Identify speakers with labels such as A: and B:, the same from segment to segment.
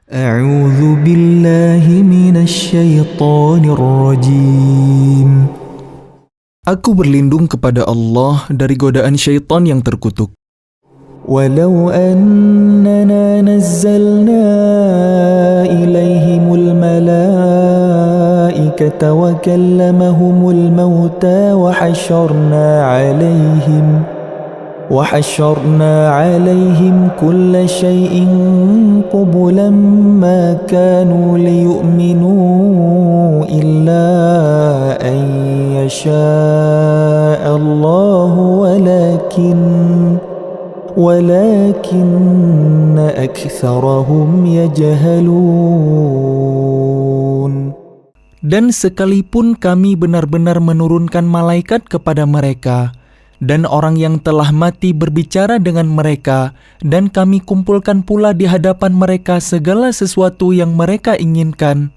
A: A'udzu billahi minasy syaithanir rajim. Aku berlindung kepada Allah dari godaan syaitan yang terkutuk. Walau annana nazzalna ilaihimul malaikata wa kallamahumul mauta wa حشرنا عليهم كل شيء قبلا ما كانوا ليؤمنوا إلا أن يشاء الله ولكن أكثرهم يجهلون. Dan sekalipun kami benar-benar menurunkan malaikat kepada mereka, dan orang yang telah mati berbicara dengan mereka, dan kami kumpulkan pula di hadapan mereka segala sesuatu yang mereka inginkan,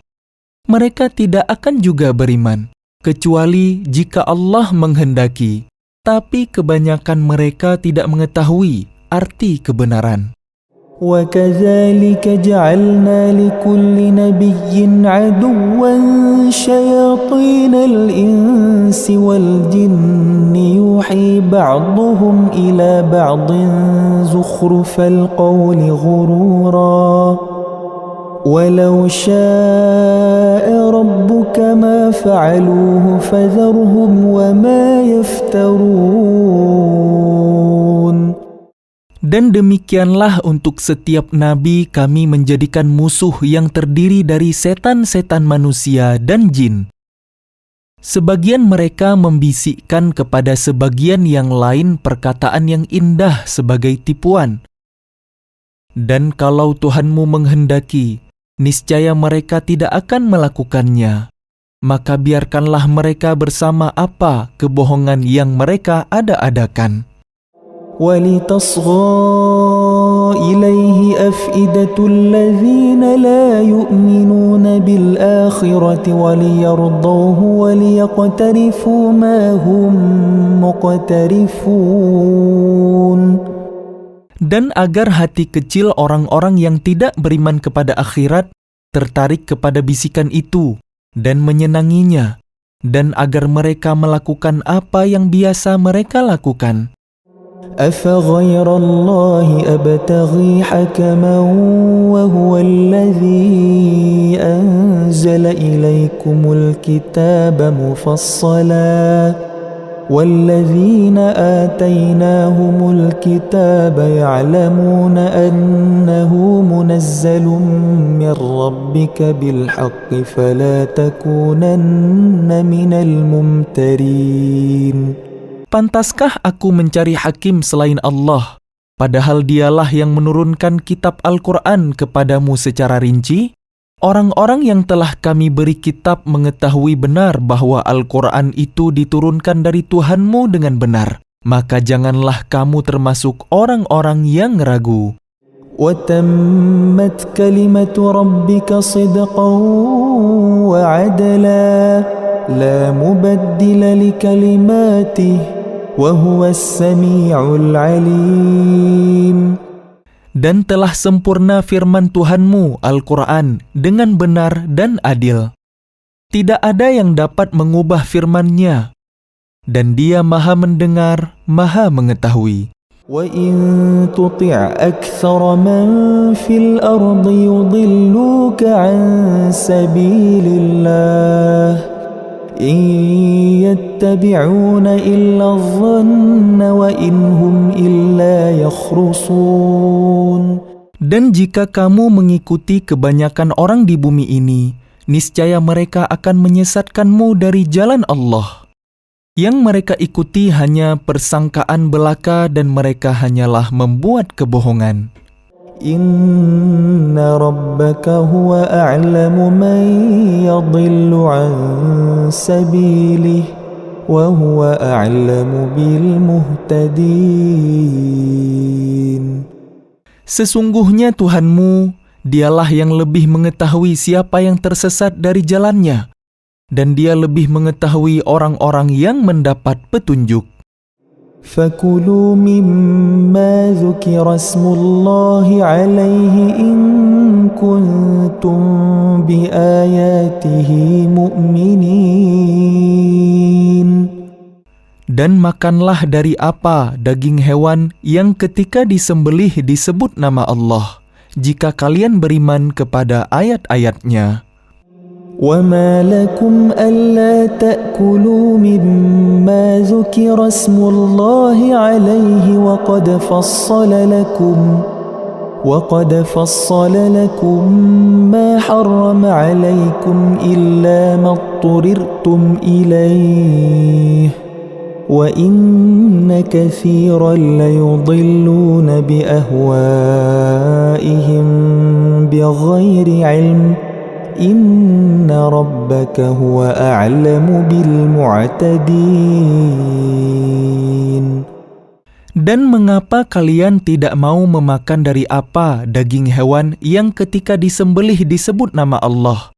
A: mereka tidak akan juga beriman, kecuali jika Allah menghendaki. Tapi kebanyakan mereka tidak mengetahui arti kebenaran. وَكَذَلِكَ جَعَلْنَا لِكُلِّ نَبِيٍّ عَدُوًّا شَيَاطِينَ الْإِنسِ وَالْجِنِّ يُوحِي بَعْضُهُمْ إِلَى بَعْضٍ زُخْرُفَ الْقَوْلِ غُرُورًا وَلَوْ شَاءَ رَبُّكَ مَا فَعَلُوهُ فَذَرْهُمْ وَمَا يَفْتَرُونَ. Dan demikianlah untuk setiap nabi kami menjadikan musuh yang terdiri dari setan-setan manusia dan jin. Sebagian mereka membisikkan kepada sebagian yang lain perkataan yang indah sebagai tipuan. Dan kalau Tuhanmu menghendaki, niscaya mereka tidak akan melakukannya. Maka biarkanlah mereka bersama apa kebohongan yang mereka ada-adakan. وَلِتَصْغَى إِلَيْهِ أَفْئِدَةُ الَّذِينَ لَا يُؤْمِنُونَ بِالْآخِرَةِ وَلِيَرْضَوْهُ وَلِيَقْتَرِفُوا مَا هُمْ مُقْتَرِفُونَ. Dan agar hati kecil orang-orang yang tidak beriman kepada akhirat tertarik kepada bisikan itu dan menyenanginya, dan agar mereka melakukan apa yang biasa mereka lakukan. أَفَغَيْرَ اللَّهِ أَبْتَغِي حَكَمًا وَهُوَ الَّذِي أَنزَلَ إِلَيْكُمُ الْكِتَابَ مُفَصَّلًا وَالَّذِينَ آتَيْنَاهُمُ الْكِتَابَ يَعْلَمُونَ أَنَّهُ مُنَزَّلٌ مِّن رَّبِّكَ بِالْحَقِّ فَلَا تَكُونَنَّ مِنَ الْمُمْتَرِينَ. Pantaskah aku mencari hakim selain Allah, padahal dialah yang menurunkan kitab Al-Quran kepadamu secara rinci? Orang-orang yang telah kami beri kitab mengetahui benar bahwa Al-Quran itu diturunkan dari Tuhanmu dengan benar. Maka janganlah kamu termasuk orang-orang yang ragu. وَتَمَّتْ كَلِمَةُ رَبِّكَ صِدْقًا وَعَدْلًا لَا مُبَدِّلَ لِكَلِمَاتِهِ وَهُوَ السَّمِيعُ الْعَلِيمُ. Dan telah sempurna firman Tuhanmu, Al-Quran, dengan benar dan adil. Tidak ada yang dapat mengubah firman-Nya, dan Dia Maha mendengar, Maha mengetahui. وَإِن تُطِعْ أَكْثَرَ مَنْ فِي الْأَرْضِ يُضِلُّوكَ عَنْ سَبِيلِ اللَّهِ إِنْ يَتَّبِعُونَ إِلَّا الظَّنَّ وَإِنْ هُمْ إِلَّا يَخْرُصُونَ. Dan jika kamu mengikuti kebanyakan orang di bumi ini, niscaya mereka akan menyesatkanmu dari jalan Allah. Yang mereka ikuti hanya persangkaan belaka dan mereka hanyalah membuat kebohongan. Inna rabbaka huwa a'lamu man yadhillu an sabilihi wa huwa a'lamu bil muhtadin. Sesungguhnya Tuhanmu, Dialah yang lebih mengetahui siapa yang tersesat dari jalannya, dan Dia lebih mengetahui orang-orang yang mendapat petunjuk. فَكُلُوا مِمَّا ذُكِرَ اسْمُ اللَّهِ عَلَيْهِ إِن كنتم بآياته مؤمنين. Dan makanlah dari apa daging hewan yang ketika disembelih disebut nama Allah, jika kalian beriman kepada ayat-ayatnya. وَمَا لَكُمْ أَلَّا تَأْكُلُوا مِمَّا ذُكِرَ اسْمُ اللَّهِ عَلَيْهِ وَقَدْ فَصَّلَ لَكُمْ مَا حَرَّمَ عَلَيْكُمْ إِلَّا مَا اضْطُرِرْتُمْ إِلَيْهِ وَإِنَّ كَثِيرًا لَيُضِلُّونَ بِأَهْوَائِهِمْ بِغَيْرِ عِلْمٍ إِنَّ رَبَّكَ هُوَ أَعْلَمُ بِالْمُعْتَدِينَ. Dan mengapa kalian tidak mau memakan dari apa daging hewan yang ketika disembelih disebut nama Allah?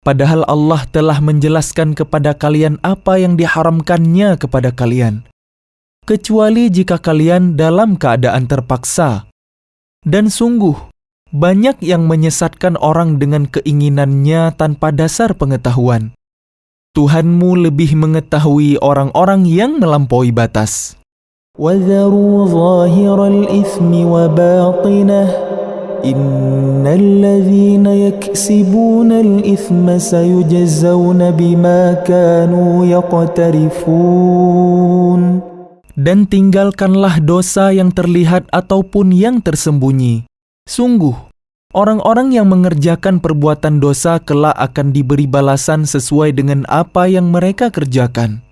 A: Padahal Allah telah menjelaskan kepada kalian apa yang diharamkannya kepada kalian, kecuali jika kalian dalam keadaan terpaksa. Dan sungguh, banyak yang menyesatkan orang dengan keinginannya tanpa dasar pengetahuan. Tuhanmu lebih mengetahui orang-orang yang melampaui batas. وَذَرُوا ظَاهِرَ الْإِثْمِ وَبَاطِنَهُ إِنَّ الَّذِينَ يَكْسِبُونَ الْإِثْمَ سَيُجْزَوْنَ بِمَا كَانُوا يَقْتَرِفُونَ. Dan tinggalkanlah dosa yang terlihat ataupun yang tersembunyi. Sungguh, orang-orang yang mengerjakan perbuatan dosa kelak akan diberi balasan sesuai dengan apa yang mereka kerjakan.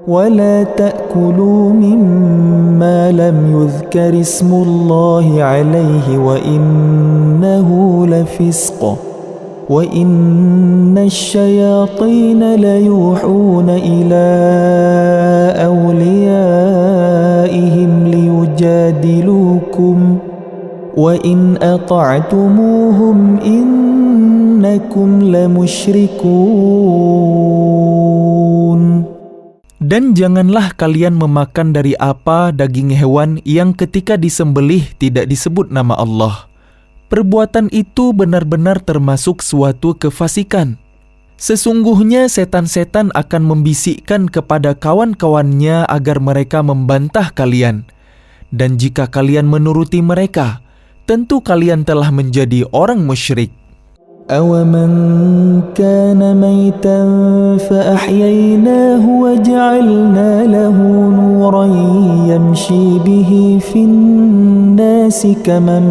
A: وَلَا تَأْكُلُوا مِمَّا لَمْ يُذْكَرِ اسْمُ اللَّهِ عَلَيْهِ وَإِنَّهُ لَفِسْقٌ وَإِنَّ الشَّيَاطِينَ لَيُوحُونَ إِلَىٰ أَوْلِيَائِهِمْ لِيُجَادِلُوكُمْ وَإِنْ أَطَعْتُمُوهُمْ إِنَّكُمْ لَمُشْرِكُونَ. Dan janganlah kalian memakan dari apa daging hewan yang ketika disembelih tidak disebut nama Allah. Perbuatan itu benar-benar termasuk suatu kefasikan. Sesungguhnya setan-setan akan membisikkan kepada kawan-kawannya agar mereka membantah kalian. Dan jika kalian menuruti mereka, tentu kalian telah menjadi orang musyrik. أَوَمَنْ كَانَ مَيْتًا فَأَحْيَيْنَاهُ وَجَعَلْنَا لَهُ نُورًا يَمْشِي بِهِ فِي النَّاسِ كَمَنْ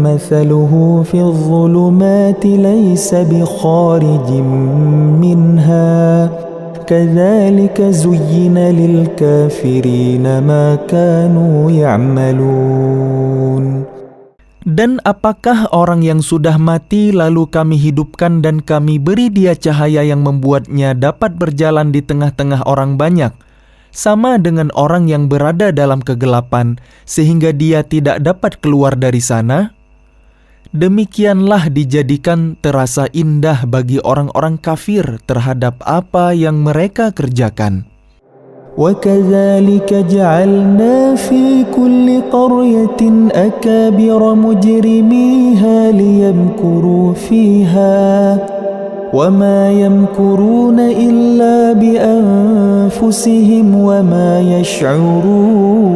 A: مَثَلُهُ فِي الظُّلُمَاتِ لَيْسَ بِخَارِجٍ مِنْهَا كَذَلِكَ زُيِّنَ لِلْكَافِرِينَ مَا كَانُوا يَعْمَلُونَ. Dan apakah orang yang sudah mati lalu kami hidupkan dan kami beri dia cahaya yang membuatnya dapat berjalan di tengah-tengah orang banyak, sama dengan orang yang berada dalam kegelapan sehingga dia tidak dapat keluar dari sana? Demikianlah dijadikan terasa indah bagi orang-orang kafir terhadap apa yang mereka kerjakan. وَكَذَلِكَ جَعَلْنَا فِي كُلِّ قَرْيَةٍ أَكَابِرَ مُجْرِمِيهَا لِيَمْكُرُوا فِيهَا وَمَا يَمْكُرُونَ إِلَّا بِأَنفُسِهِمْ وَمَا يَشْعُرُونَ.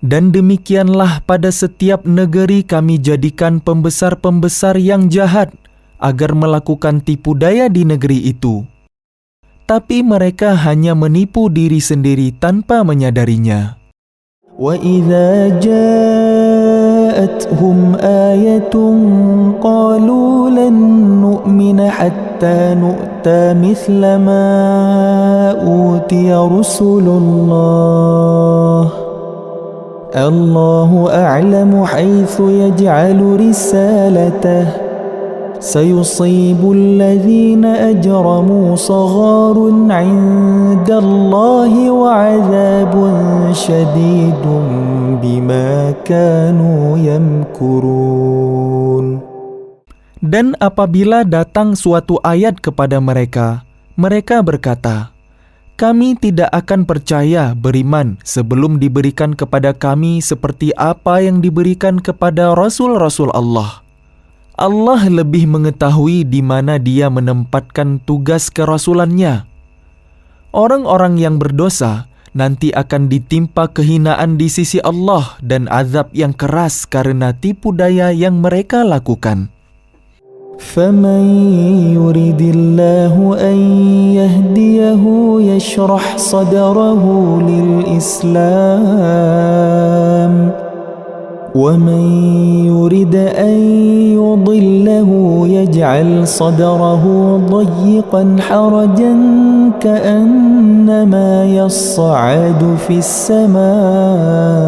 A: Dan demikianlah pada setiap negeri kami jadikan pembesar-pembesar yang jahat agar melakukan tipu daya di negeri itu. Tapi mereka hanya menipu diri sendiri tanpa menyadarinya. وَإِذَا جَاءَتْهُمْ آيَةٌ قَالُوا لَن نُّؤْمِنَ حَتَّى نُؤْتَى مِثْلَ مَا أُوتِيَ رُسُلُ اللَّهِ اللَّهُ أَعْلَمُ حَيْثُ يَجْعَلُ رِسَالَتَهُ سيصيب الذين أجرموا صغار عند الله وعذاب شديد بما كانوا يمكرون. Dan apabila datang suatu ayat kepada mereka, mereka berkata, Kami tidak akan percaya beriman sebelum diberikan kepada kami seperti apa yang diberikan kepada Rasul-Rasul Allah. Allah lebih mengetahui di mana Dia menempatkan tugas kerasulannya. Orang-orang yang berdosa nanti akan ditimpa kehinaan di sisi Allah dan azab yang keras karena tipu daya yang mereka lakukan. فَمَنْ يُرِدِ اللَّهُ أَنْ يَهْدِيَهُ يَشْرَحْ صَدْرَهُ لِلْإِسْلَامِ وَمَنْ يُرِدْ أَنْ يُضِلَّهُ يَجْعَلْ صَدْرَهُ ضَيِّقًا حَرَجًا كَأَنَّمَا يَصَّعَّدُ فِي السَّمَاءِ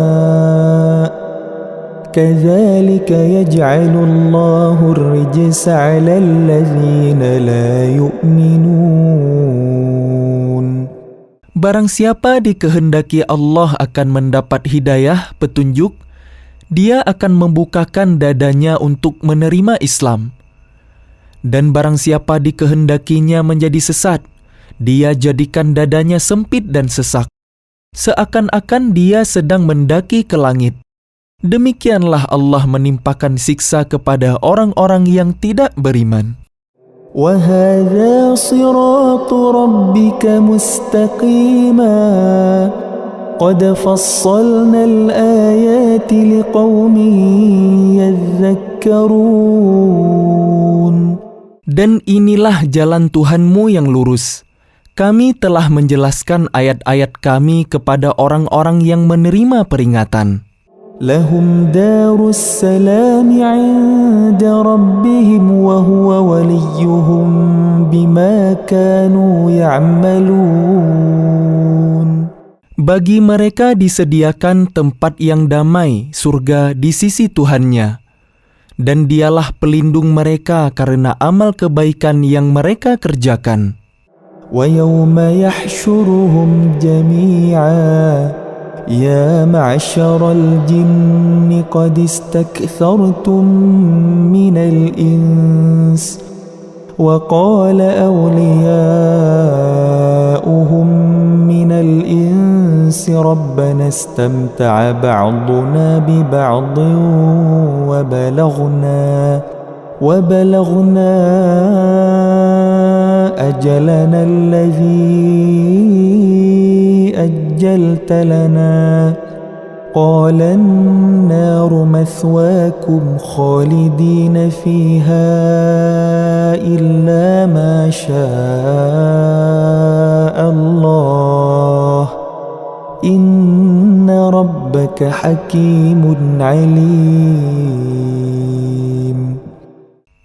A: كَذَلِكَ يَجْعَلُ اللَّهُ الرِّجْسَ عَلَى الَّذِينَ لَا يُؤْمِنُونَ. Barang siapa dikehendaki Allah akan mendapat hidayah, petunjuk, Dia akan membukakan dadanya untuk menerima Islam. Dan barang siapa dikehendakinya menjadi sesat, Dia jadikan dadanya sempit dan sesak, seakan-akan dia sedang mendaki ke langit. Demikianlah Allah menimpakan siksa kepada orang-orang yang tidak beriman. وَهَذَا صِرَاطُ رَبِّكَ مُسْتَقِيمًا قَدْ فَصَّلْنَا الْآيَاتِ لِقَوْمٍ يَذَّكَّرُونَ. Dan inilah jalan Tuhanmu yang lurus. Kami telah menjelaskan ayat-ayat kami kepada orang-orang yang menerima peringatan. لهم دار السلام عند ربهم وهو وليهم بما كانوا يعملون. Bagi mereka disediakan tempat yang damai, surga di sisi Tuhannya. Dan Dialah pelindung mereka karena amal kebaikan yang mereka kerjakan. وَيَوْمَ يَحْشُرُهُمْ جَمِيعًا يا معشر الجن قد استكثرتم من الإنس وقال أولياؤهم من الإنس ربنا استمتع بعضنا ببعض وبلغنا أجلنا الذي أجلت لنا قال النار مثواكم خالدين فيها إلا ما شاء الله إن ربك حكيم عليم.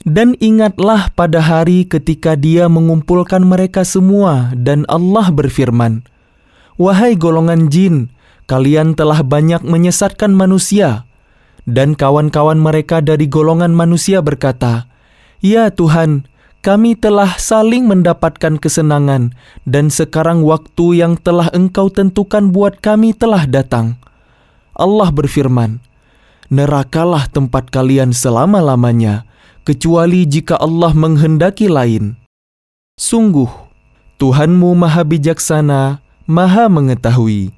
A: Dan ingatlah pada hari ketika Dia mengumpulkan mereka semua dan Allah berfirman, "Wahai golongan jin, kalian telah banyak menyesatkan manusia." Dan kawan-kawan mereka dari golongan manusia berkata, "Ya Tuhan, kami telah saling mendapatkan kesenangan, dan sekarang waktu yang telah Engkau tentukan buat kami telah datang." Allah berfirman, "Nerakalah tempat kalian selama-lamanya, kecuali jika Allah menghendaki lain. Sungguh, Tuhanmu Maha Bijaksana, Maha Mengetahui."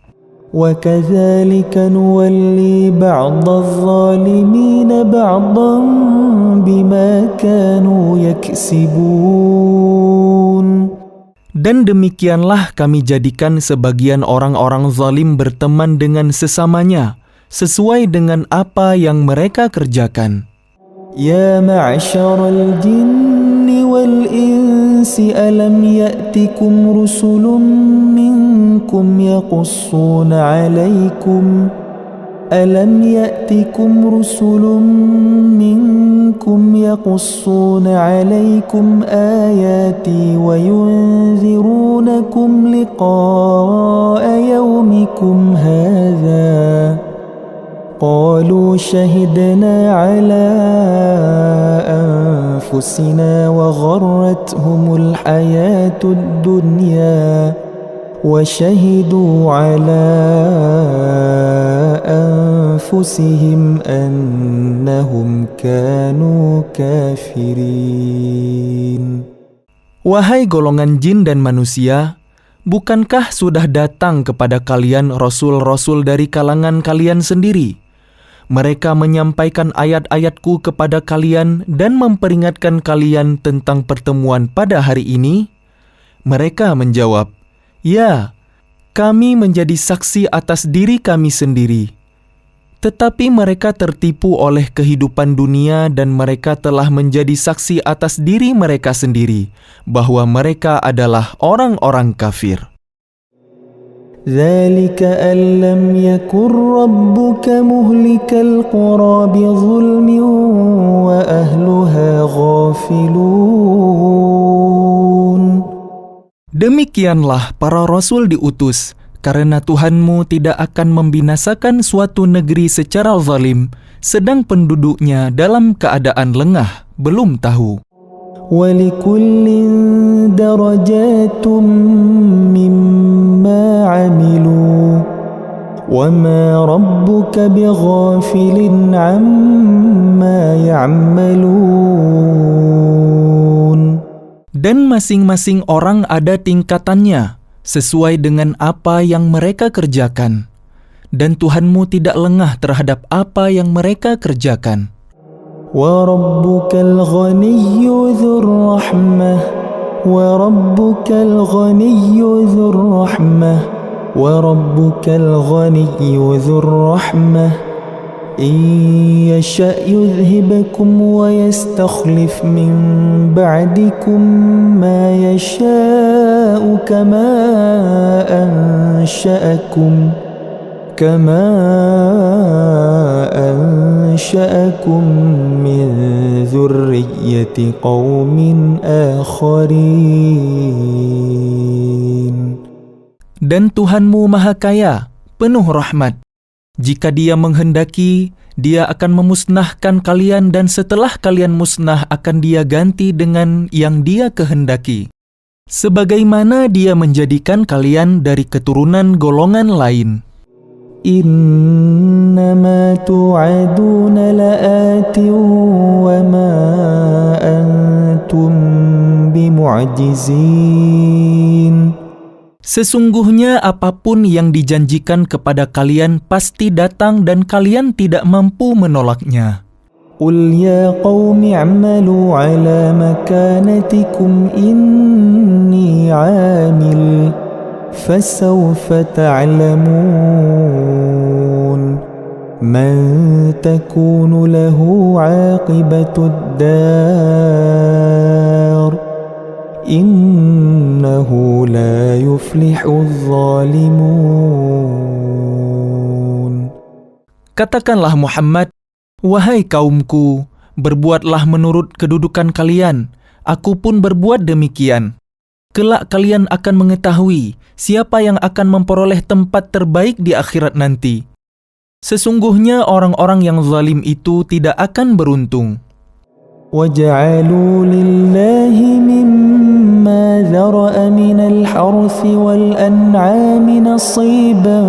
A: وَكَذَلِكَ نُوَلِّي بَعْضَ الظَّالِمِينَ بَعْضًا بِمَا كَانُوا يَكْسِبُونَ. Dan demikianlah kami jadikan sebagian orang-orang zalim berteman dengan sesamanya, sesuai dengan apa yang mereka kerjakan. يا معشر الجن والإنس ألم يأتكم رسل منكم يقصون عليكم آياتي وينذرونكم لقاء يومكم هذا قالوا شهدنا على أنفسنا وغرتهم الحياة الدنيا وشهدوا على أنفسهم أنهم كانوا كافرين. Wahai golongan jin dan manusia, Bukankah sudah datang kepada kalian rasul-rasul dari kalangan kalian sendiri? Mereka menyampaikan ayat-ayatku kepada kalian dan memperingatkan kalian tentang pertemuan pada hari ini? Mereka menjawab, "Ya, kami menjadi saksi atas diri kami sendiri." Tetapi mereka tertipu oleh kehidupan dunia dan mereka telah menjadi saksi atas diri mereka sendiri bahwa mereka adalah orang-orang kafir.
B: ذَلِكَ أَن لَّمْ يَكُن رَّبُّكَ مُهْلِكَ الْقُرَىٰ بِظُلْمٍ وَأَهْلُهَا غَافِلُونَ.
A: Demikianlah para rasul diutus, karena Tuhanmu tidak akan membinasakan suatu negeri secara zalim, sedang penduduknya dalam keadaan lengah, belum tahu.
B: وَلِكُلٍّ دَرَجَاتٌ مِّمَّا عَمِلُوا وَمَا رَبُّكَ بِغَافِلٍ عَمَّا يَعْمَلُونَ.
A: Dan masing-masing orang ada tingkatannya, sesuai dengan apa yang mereka kerjakan. Dan Tuhanmu tidak lengah terhadap apa yang mereka kerjakan.
B: وَرَبُّكَ الْغَنِيُّ ذُو الرَّحْمَةِ وَرَبُّكَ الْغَنِيُّ ذُو الرَّحْمَةِ وَرَبُّكَ الْغَنِيُّ ذُو الرَّحْمَةِ إِن يَشَأْ يُذْهِبْكُمْ وَيَسْتَخْلِفْ مِن بَعْدِكُم مَّا يَشَاءُ كَمَا أَنشَأَكُم مِّن ذُرِّيَّةِ قَوْمٍ آخَرِينَ.
A: Dan Tuhanmu Maha Kaya, penuh rahmat. Jika Dia menghendaki, Dia akan memusnahkan kalian dan setelah kalian musnah akan Dia ganti dengan yang Dia kehendaki. Sebagaimana Dia menjadikan kalian dari keturunan golongan lain.
B: إِنَّمَا تُوعَدُونَ لَآتٍ وَمَا أَنتُم بِمُعْجِزِينَ.
A: Sesungguhnya apapun yang dijanjikan kepada kalian pasti datang dan kalian tidak mampu menolaknya.
B: قُلْ يَا قَوْمِ اعْمَلُوا عَلَى مَكَانَتِكُمْ إِنِّي عَامِلٌ فَسَوْفَ تَعْلَمُونَ مَنْ تَكُونُ لَهُ عَاقِبَةُ الدَّارِ إِنَّهُ لَا يُفْلِحُ الظَّالِمُونَ.
A: Katakanlah Muhammad, "Wahai kaumku, berbuatlah menurut kedudukan kalian. Aku pun berbuat demikian. Kelak kalian akan mengetahui siapa yang akan memperoleh tempat terbaik di akhirat nanti. Sesungguhnya orang-orang yang zalim itu tidak akan beruntung."
B: وَجَعَلُوا لِلَّهِ مِمَّا ذَرَأَ مِنَ الْحَرْثِ وَالْأَنْعَامِ نَصِيبًا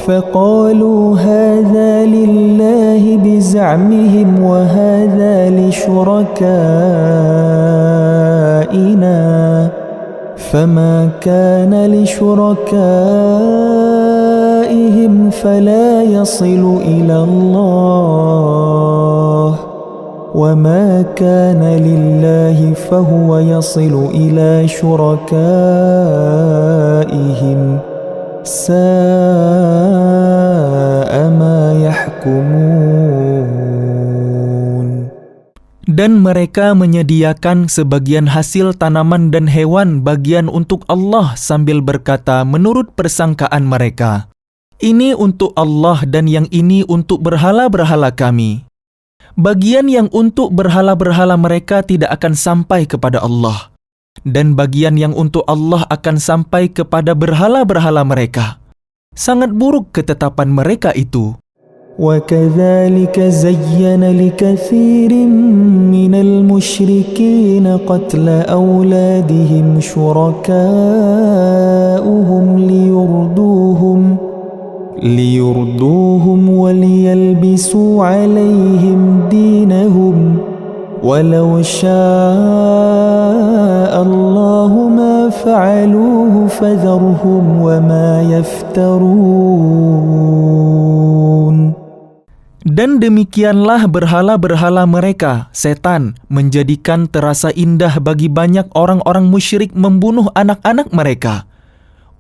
B: فَقَالُوا هَذَا لِلَّهِ بِزَعْمِهِمْ وَهَذَا لِشُرَكَائِنَا فَمَا كَانَ لِشُرَكَائِهِمْ فَلَا يَصِلُ إِلَى اللَّهِ وَمَا كَانَ لِلَّهِ فَهُوَ يَصِلُ إِلَى شُرَكَائِهِمْ سَاءَ مَا يَحْكُمُونَ.
A: Dan mereka menyediakan sebagian hasil tanaman dan hewan bagian untuk Allah sambil berkata menurut persangkaan mereka, "Ini untuk Allah dan yang ini untuk berhala-berhala kami." Bagian yang untuk berhala-berhala mereka tidak akan sampai kepada Allah, dan bagian yang untuk Allah akan sampai kepada berhala-berhala mereka. Sangat buruk ketetapan mereka itu.
B: وَكَذَلِكَ زَيَّنَ لِكَثِيرٍ مِّنَ الْمُشْرِكِينَ قَتْلَ أَوْلَادِهِمْ شُرَكَاؤُهُمْ لِيُرْدُوهُمْ وَلِيَلْبِسُوا عَلَيْهِمْ دِينَهُمْ وَلَوْ شَاءَ اللَّهُ فعلوه فذرهم وما يفترون.
A: Dan demikianlah berhala-berhala mereka, setan, menjadikan terasa indah bagi banyak orang-orang musyrik membunuh anak-anak mereka,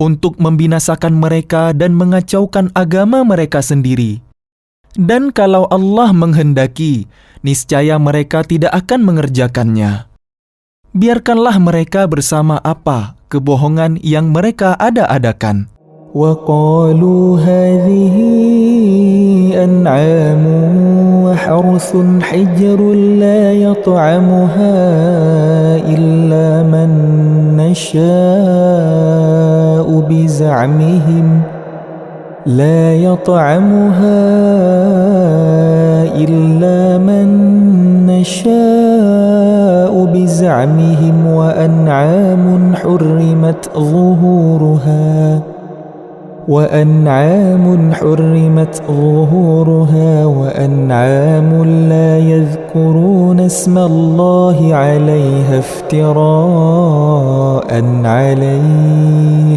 A: untuk membinasakan mereka dan mengacaukan agama mereka sendiri. Dan kalau Allah menghendaki, niscaya mereka tidak akan mengerjakannya. Biarkanlah mereka bersama apa kebohongan yang mereka ada-adakan.
B: وقالوا هذه أنعام وحرث حجر لا يطعمها إلا من نشاء بزعمهم وأنعام حرمت ظهورها وأنعام لا يذكرون اسم الله عليها افتراء عليه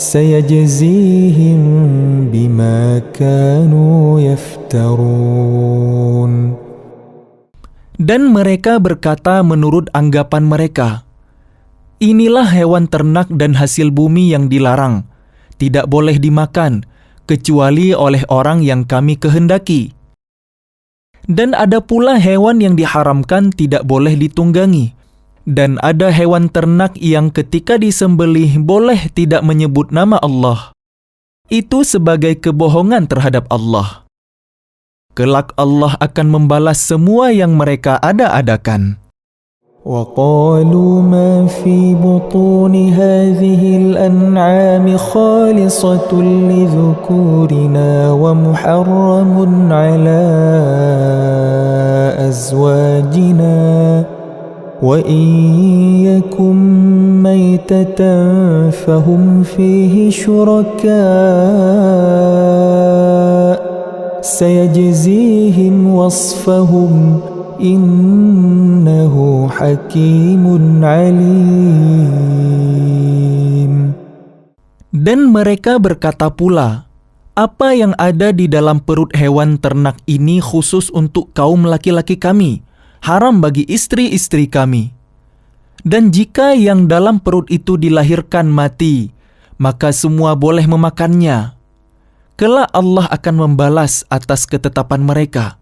B: سيجزيهم بما كانوا يفترون.
A: Dan mereka berkata menurut anggapan mereka, inilah hewan ternak dan hasil bumi yang dilarang, tidak boleh dimakan, kecuali oleh orang yang kami kehendaki. Dan ada pula hewan yang diharamkan tidak boleh ditunggangi. Dan ada hewan ternak yang ketika disembelih boleh tidak menyebut nama Allah. Itu sebagai kebohongan terhadap Allah. Kelak Allah akan membalas semua yang mereka ada-adakan.
B: وقالوا ما في بطون هذه الأنعام خالصة لذكورنا ومحرم على أزواجنا وإن يكن ميتة فهم فيه شركاء سيجزيهم وصفهم إنه حكيم عليم.
A: Dan mereka berkata pula, apa yang ada di dalam perut hewan ternak ini khusus untuk kaum laki-laki kami, haram bagi istri-istri kami. Dan jika yang dalam perut itu dilahirkan mati, maka semua boleh memakannya. Kelak Allah akan membalas atas ketetapan mereka.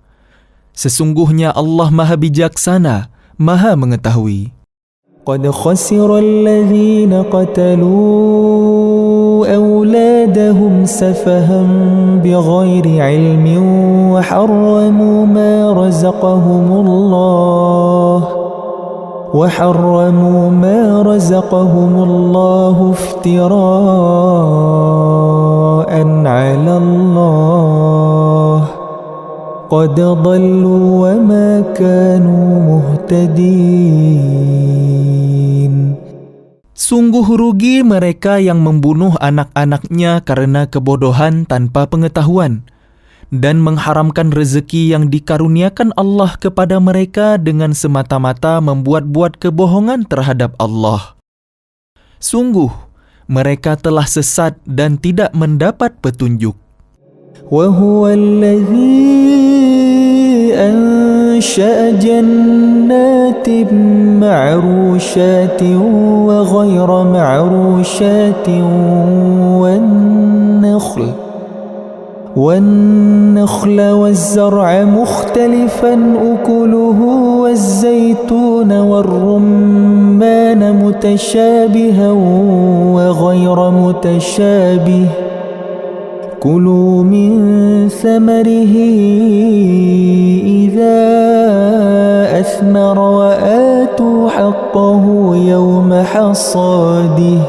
A: Sesungguhnya Allah Maha Bijaksana, Maha Mengetahui.
B: قد خسر الذين قتلوا أولادهم سفها بغير علم وحرموا ما رزقهم الله افتراء على الله قد ضلوا وما كانوا مهتدين.
A: Sungguh rugi mereka yang membunuh anak-anaknya karena kebodohan tanpa pengetahuan, dan mengharamkan rezeki yang dikaruniakan Allah kepada mereka dengan semata-mata membuat-buat kebohongan terhadap Allah. Sungguh, mereka telah sesat dan tidak mendapat petunjuk.
B: وهو الذي أنشأ جنات معروشات وغير معروشات والنخل والزرع مختلفا أكله والزيتون والرمان متشابها وغير متشابه كلوا من ثمره إذا أثمر وآتوا حقه يوم حصاده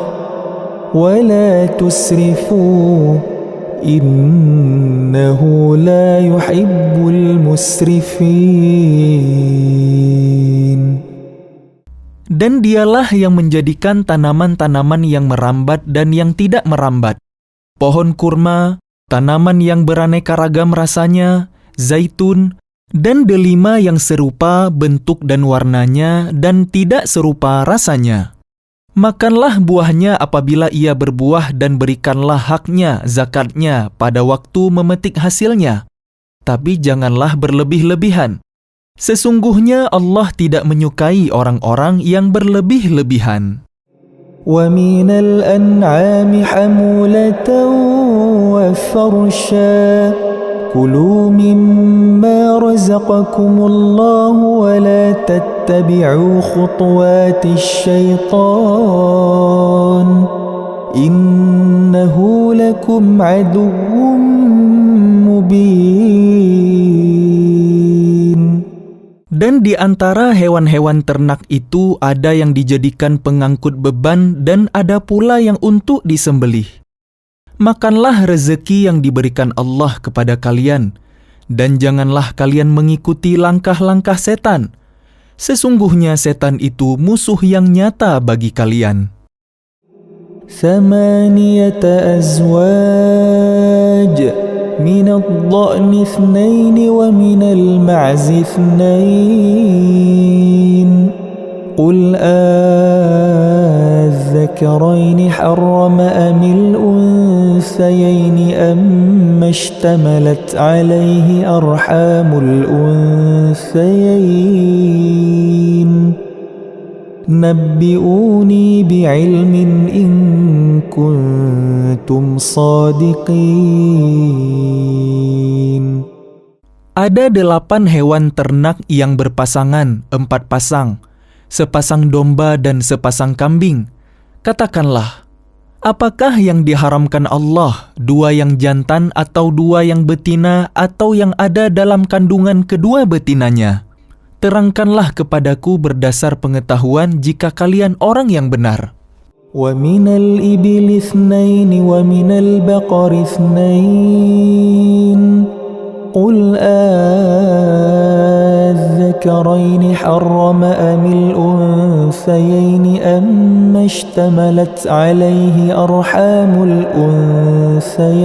B: ولا تسرفوا إنه لا يحب المسرفين.
A: Dan dialah yang menjadikan tanaman-tanaman yang merambat dan yang tidak merambat, pohon kurma, tanaman yang beraneka ragam rasanya, zaitun, dan delima yang serupa bentuk dan warnanya dan tidak serupa rasanya. Makanlah buahnya apabila ia berbuah dan berikanlah haknya, zakatnya, pada waktu memetik hasilnya. Tapi janganlah berlebih-lebihan. Sesungguhnya Allah tidak menyukai orang-orang yang berlebih-lebihan.
B: وَمِنَ الْأَنْعَامِ حَمُولَةً وَفَرْشًا كُلُوا مِمَّا رَزَقَكُمُ اللَّهُ وَلَا تَتَّبِعُوا خُطُوَاتِ الشَّيْطَانِ إِنَّهُ لَكُمْ عَدُوٌّ مُبِينٌ.
A: Dan di antara hewan-hewan ternak itu ada yang dijadikan pengangkut beban dan ada pula yang untuk disembelih. Makanlah rezeki yang diberikan Allah kepada kalian, dan janganlah kalian mengikuti langkah-langkah setan. Sesungguhnya setan itu musuh yang nyata bagi kalian.
B: 8 أزواج من الضأن 2 ومن المعز 2 قل الذكرين حرم أم الأنثيين أم اشتملت عليه أرحام الأنثيين نبئوني بعلم إن كنتم صادقين.
A: Ada 8 hewan ternak yang berpasangan, 4 pasang, sepasang domba dan sepasang kambing. Katakanlah, apakah yang diharamkan Allah, 2 yang jantan atau 2 yang betina atau yang ada dalam kandungan kedua betinanya? Terangkanlah kepadaku berdasar pengetahuan jika kalian orang yang benar.
B: وَمِنَ الْإِبِلِ 2 وَمِنَ الْبَقَرِ 2 قُلْ الذَّكَرَيْنِ حَرَّمَ أَمِ الْأُنثَيَيْنِ أَمَّ اشْتَمَلَتْ عَلَيْهِ أَرْحَامُ الْأُنثَيَيْنِ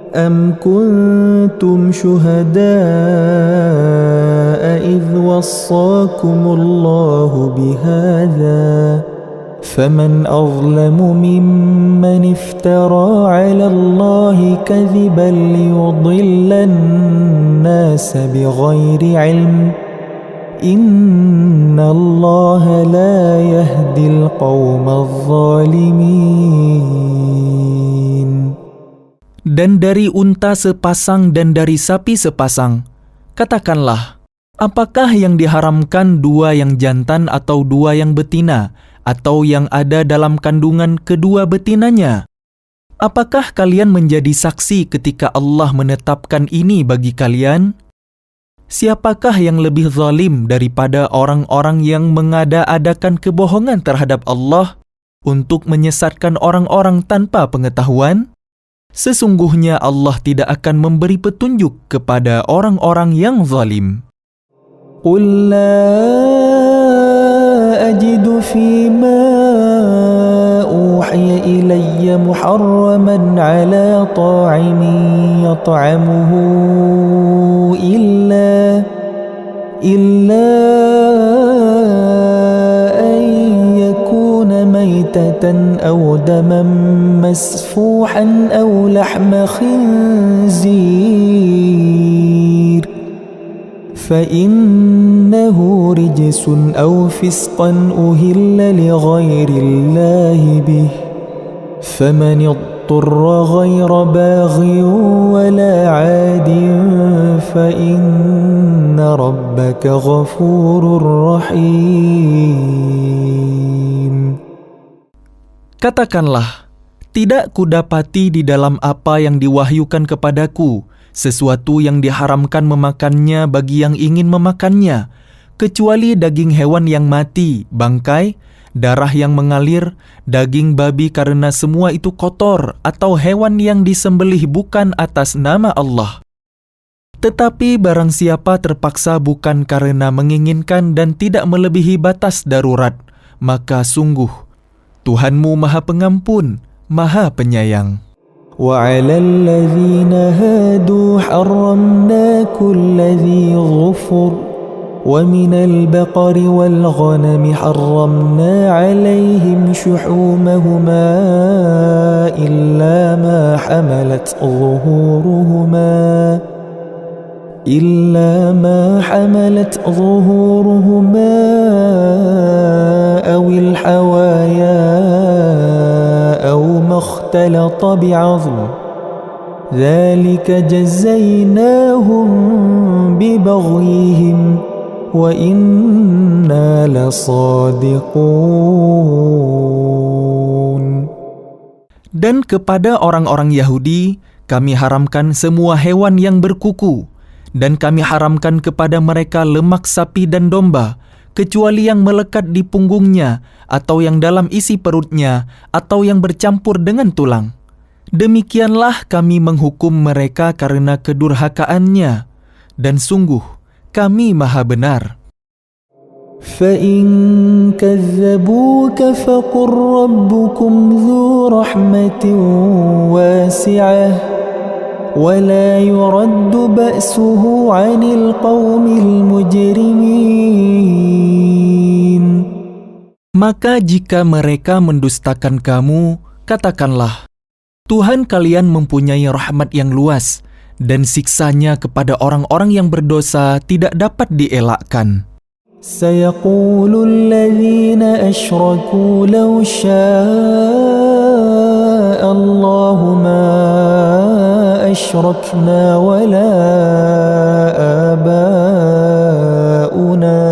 B: أَمْ كُنْتُمْ شُهَدَاءَ إِذْ وَصَّاكُمُ اللَّهُ بِهَذَا فَمَنْ أَظْلَمُ مِمَّنِ افْتَرَى عَلَى اللَّهِ كَذِبًا لِيُضِلَّ النَّاسَ بِغَيْرِ عِلْمٍ إِنَّ اللَّهَ لَا يَهْدِي الْقَوْمَ الظَّالِمِينَ.
A: Dan dari unta sepasang dan dari sapi sepasang, katakanlah, apakah yang diharamkan 2 yang jantan atau 2 yang betina, atau yang ada dalam kandungan kedua betinanya? Apakah kalian menjadi saksi ketika Allah menetapkan ini bagi kalian? Siapakah yang lebih zalim daripada orang-orang yang mengada-adakan kebohongan terhadap Allah untuk menyesatkan orang-orang tanpa pengetahuan? Sesungguhnya Allah tidak akan memberi petunjuk kepada orang-orang yang zalim.
B: قُل لَّا أَجِدُ فِيمَا أُوحِيَ إِلَيَّ مُحَرَّمًا عَلَىٰ طَاعِمٍ يَطْعَمُهُ إِلَّا أَن يَكُونَ مَيْتَةً أَوْ دَمًا مَّسْفُوحًا أَوْ لَحْمَ خِنزِيرٍ فَإِنَّهُ رِجْسٌ أَوْ فِسْقًا أُهِلَّ لِغَيْرِ اللَّهِ بِهِ فَمَنِ اضْطُرَّ غَيْرَ بَاغٍ وَلَا عَادٍ فَإِنَّ رَبَّكَ غَفُورٌ رَّحِيمٌ.
A: Katakanlah, tidak kudapati di dalam apa yang diwahyukan kepadaku sesuatu yang diharamkan memakannya bagi yang ingin memakannya, kecuali daging hewan yang mati, bangkai, darah yang mengalir, daging babi karena semua itu kotor, atau hewan yang disembelih bukan atas nama Allah. Tetapi barang siapa terpaksa bukan karena menginginkan dan tidak melebihi batas darurat, maka sungguh Tuhanmu Maha Pengampun, Maha Penyayang.
B: وَعَلَى الَّذِينَ هَادُوا حَرَّمْنَا كُلَّ ذِي ظُفُرٍ ومن البقر والغنم حرمنا عليهم شحومهما إلا ما حملت ظهورهما أو الحوايا أو ما اختلط بعظم ذلك جزيناهم ببغيهم وإنا لصادقون.
A: Dan kepada orang-orang Yahudi, kami haramkan semua hewan yang berkuku, dan kami haramkan kepada mereka lemak sapi dan domba, kecuali yang melekat di punggungnya, atau yang dalam isi perutnya, atau yang bercampur dengan tulang. Demikianlah kami menghukum mereka karena kedurhakaannya, dan sungguh kami Maha Benar.
B: فَإِن كَذَّبُوكَ فَقُلْ رَبُّكُمْ ذُو رَحْمَةٍ وَاسِعَةٍ وَلَا يُرَدُّ بَأْسُهُ عَنِ الْقَوْمِ الْمُجْرِمِينَ.
A: Maka jika mereka mendustakan kamu, katakanlah, Tuhan kalian mempunyai rahmat yang luas, dan siksanya kepada orang-orang yang berdosa tidak dapat dielakkan.
B: سيقول الذين أشركوا لو شاء الله ما أشركنا ولا آباؤنا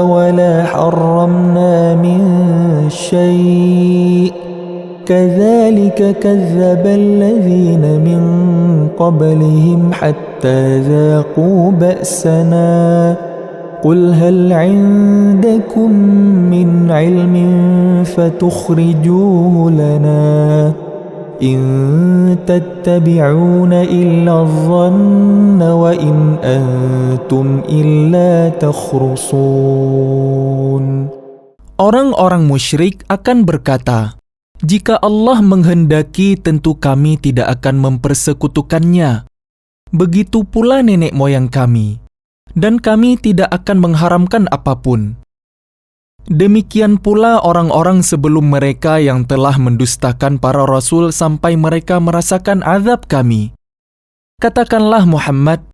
B: ولا حرمنا من شيء كذلك كذب الذين من قبلهم حتى ذاقوا بأسنا قل هل عندكم من علم فتخرجوه لنا إن تتبعون إلا الظن وإن أنتم إلا تخرصون.
A: Orang-orang musyrik akan berkata, jika Allah menghendaki, tentu kami tidak akan mempersekutukannya. Begitu pula nenek moyang kami, dan kami tidak akan mengharamkan apapun. Demikian pula orang-orang sebelum mereka yang telah mendustakan para rasul sampai mereka merasakan azab kami. Katakanlah Muhammad,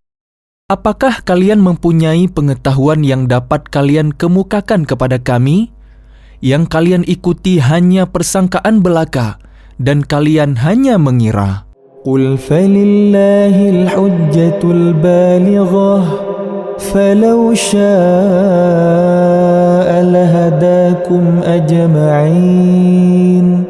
A: apakah kalian mempunyai pengetahuan yang dapat kalian kemukakan kepada kami? Yang kalian ikuti hanya persangkaan belaka, dan kalian hanya mengira.
B: Qul falillahil hujjatul balighah, falau syaa'a lahadakum ajma'in.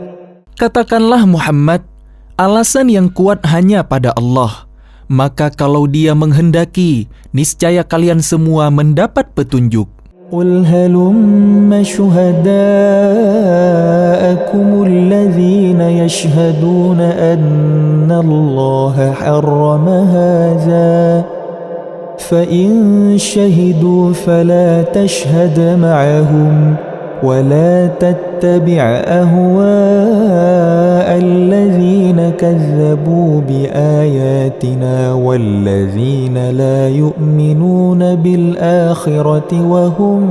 A: Katakanlah Muhammad, alasan yang kuat hanya pada Allah. Maka kalau Dia menghendaki, niscaya kalian semua mendapat petunjuk.
B: قل هلم شهداءكم الذين يشهدون أن الله حرم هذا فإن شهدوا فلا تشهد معهم ولا تتبع أهواء الذين كذبوا بآياتنا والذين لا يؤمنون بالآخرة وهم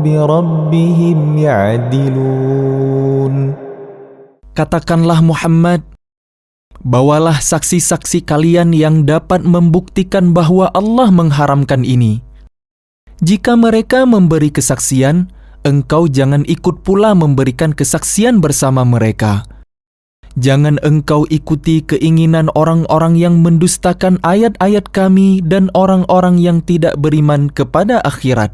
B: بربهم يعدلون.
A: Katakanlah Muhammad, bawalah saksi-saksi kalian yang dapat membuktikan bahwa Allah mengharamkan ini. Jika mereka memberi kesaksian, engkau jangan ikut pula memberikan kesaksian bersama mereka. Jangan engkau ikuti keinginan orang-orang yang mendustakan ayat-ayat kami dan orang-orang yang tidak beriman kepada akhirat,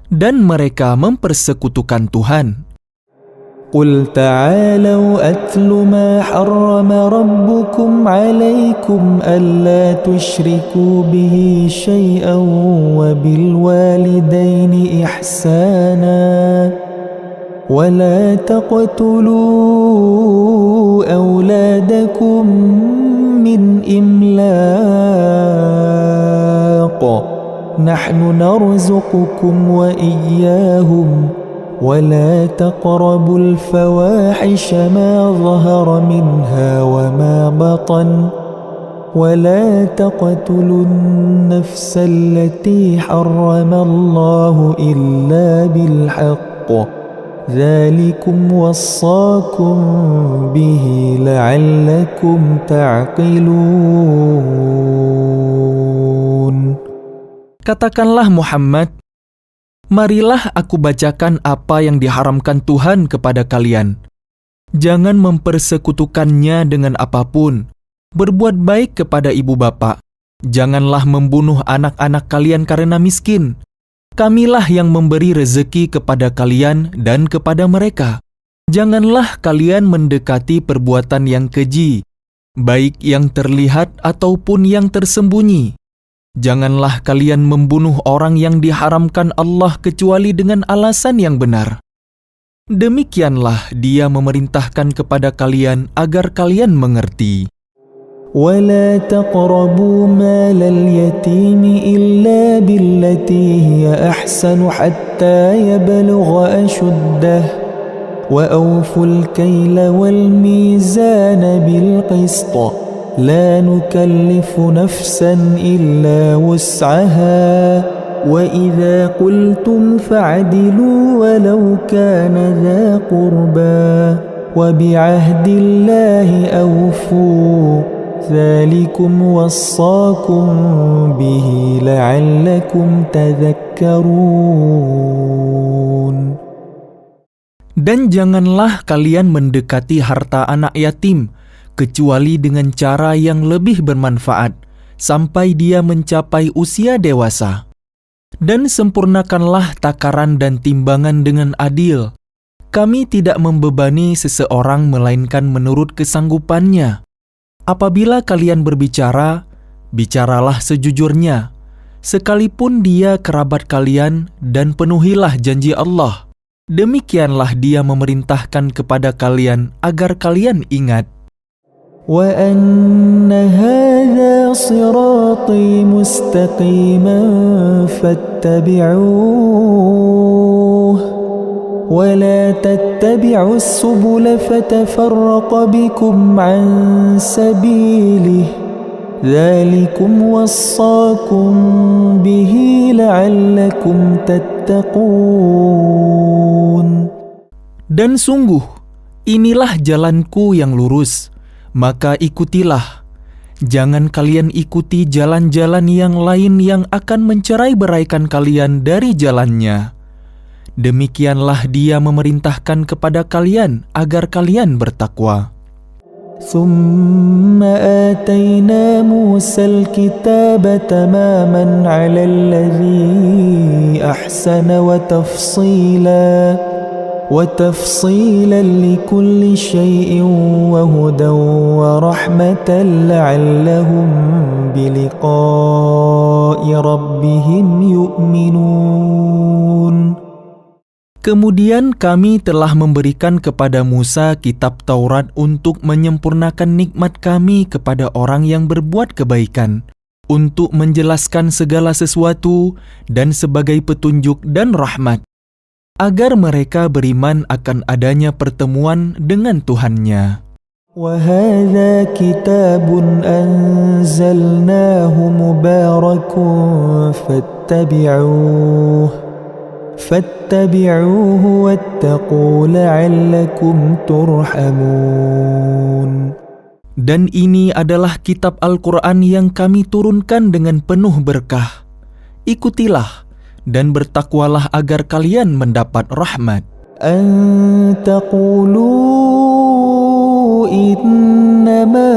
A: dan mereka mempersekutukan Tuhan.
B: قل تعالوا أتل ما حرم ربكم عليكم ألا تشركوا به شيئا وبالوالدين إحسانا ولا تقتلوا أولادكم من إملاق نحن نرزقكم وإياهم ولا تقربوا الفواحش ما ظهر منها وما بطن ولا تقتلوا النفس التي حرم الله إلا بالحق ذلكم وصاكم به لعلكم تعقلون.
A: Katakanlah Muhammad, marilah aku bacakan apa yang diharamkan Tuhan kepada kalian. Jangan mempersekutukannya dengan apapun. Berbuat baik kepada ibu bapa. Janganlah membunuh anak-anak kalian karena miskin. Kamilah yang memberi rezeki kepada kalian dan kepada mereka. Janganlah kalian mendekati perbuatan yang keji, baik yang terlihat ataupun yang tersembunyi. Janganlah kalian membunuh orang yang diharamkan Allah kecuali dengan alasan yang benar. Demikianlah Dia memerintahkan kepada kalian agar kalian mengerti.
B: ولا تقربوا مال اليتيم إلا بالتي هي أحسن حتى يبلغ أشده وأوفوا الكيل والميزان بالقسط لا نكلف نفسا إلا وسعها وإذا قلتم فاعدلوا ولو كان ذا قربى وبعهد الله أوفوا ذلكم وصاكم به لعلكم تذكرون.
A: Dan janganlah kalian mendekati harta anak yatim kecuali dengan cara yang lebih bermanfaat sampai dia mencapai usia dewasa. Dan sempurnakanlah takaran dan timbangan dengan adil. Kami tidak membebani seseorang melainkan menurut kesanggupannya. Apabila kalian berbicara, bicaralah sejujurnya, sekalipun dia kerabat kalian, dan penuhilah janji Allah. Demikianlah Dia memerintahkan kepada kalian agar kalian ingat.
B: وَأَنَّ هَذَا صِرَاطِي مُسْتَقِيمًا فَاتَّبِعُوهُ ولا تتبعوا السبل فتفرق بكم عن سبيله ذلكم وصاكم به لعلكم تتقون.
A: Dan sungguh, inilah jalanku yang lurus, maka ikutilah. Jangan kalian ikuti jalan-jalan yang lain yang akan mencerai-beraikan kalian dari jalannya. Demikianlah Dia memerintahkan kepada kalian agar kalian bertakwa.
B: ثم آتينا موسى الكتاب تماما على الذي أحسن وتفصيلا لكل شيء وهدى ورحمة لعلهم بلقاء ربهم يؤمنون.
A: Kemudian kami telah memberikan kepada Musa kitab Taurat untuk menyempurnakan nikmat kami kepada orang yang berbuat kebaikan, untuk menjelaskan segala sesuatu dan sebagai petunjuk dan rahmat, agar mereka beriman akan adanya pertemuan dengan Tuhannya.
B: وَهَذَا كِتَابٌ أَنزَلْنَاهُ مُبَارَكٌ فاتبعوه واتقوا لعلكم ترحمون.
A: Dan ini adalah kitab Al-Quran yang kami turunkan dengan penuh berkah. Ikutilah dan bertakwalah agar kalian mendapat rahmat.
B: أن تقولوا إنما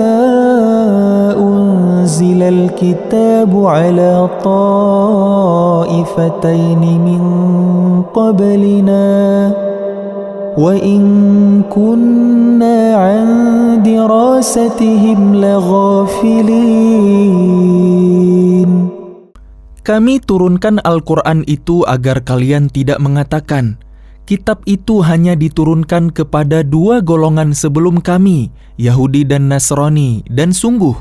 B: أنزل الكتاب على طائفتين من قبلنا وإن كنا عن دراستهم لغافلين.
A: Kami turunkan Al-Quran itu agar kalian tidak mengatakan, kitab itu hanya diturunkan kepada dua golongan sebelum kami, Yahudi dan Nasrani, dan sungguh,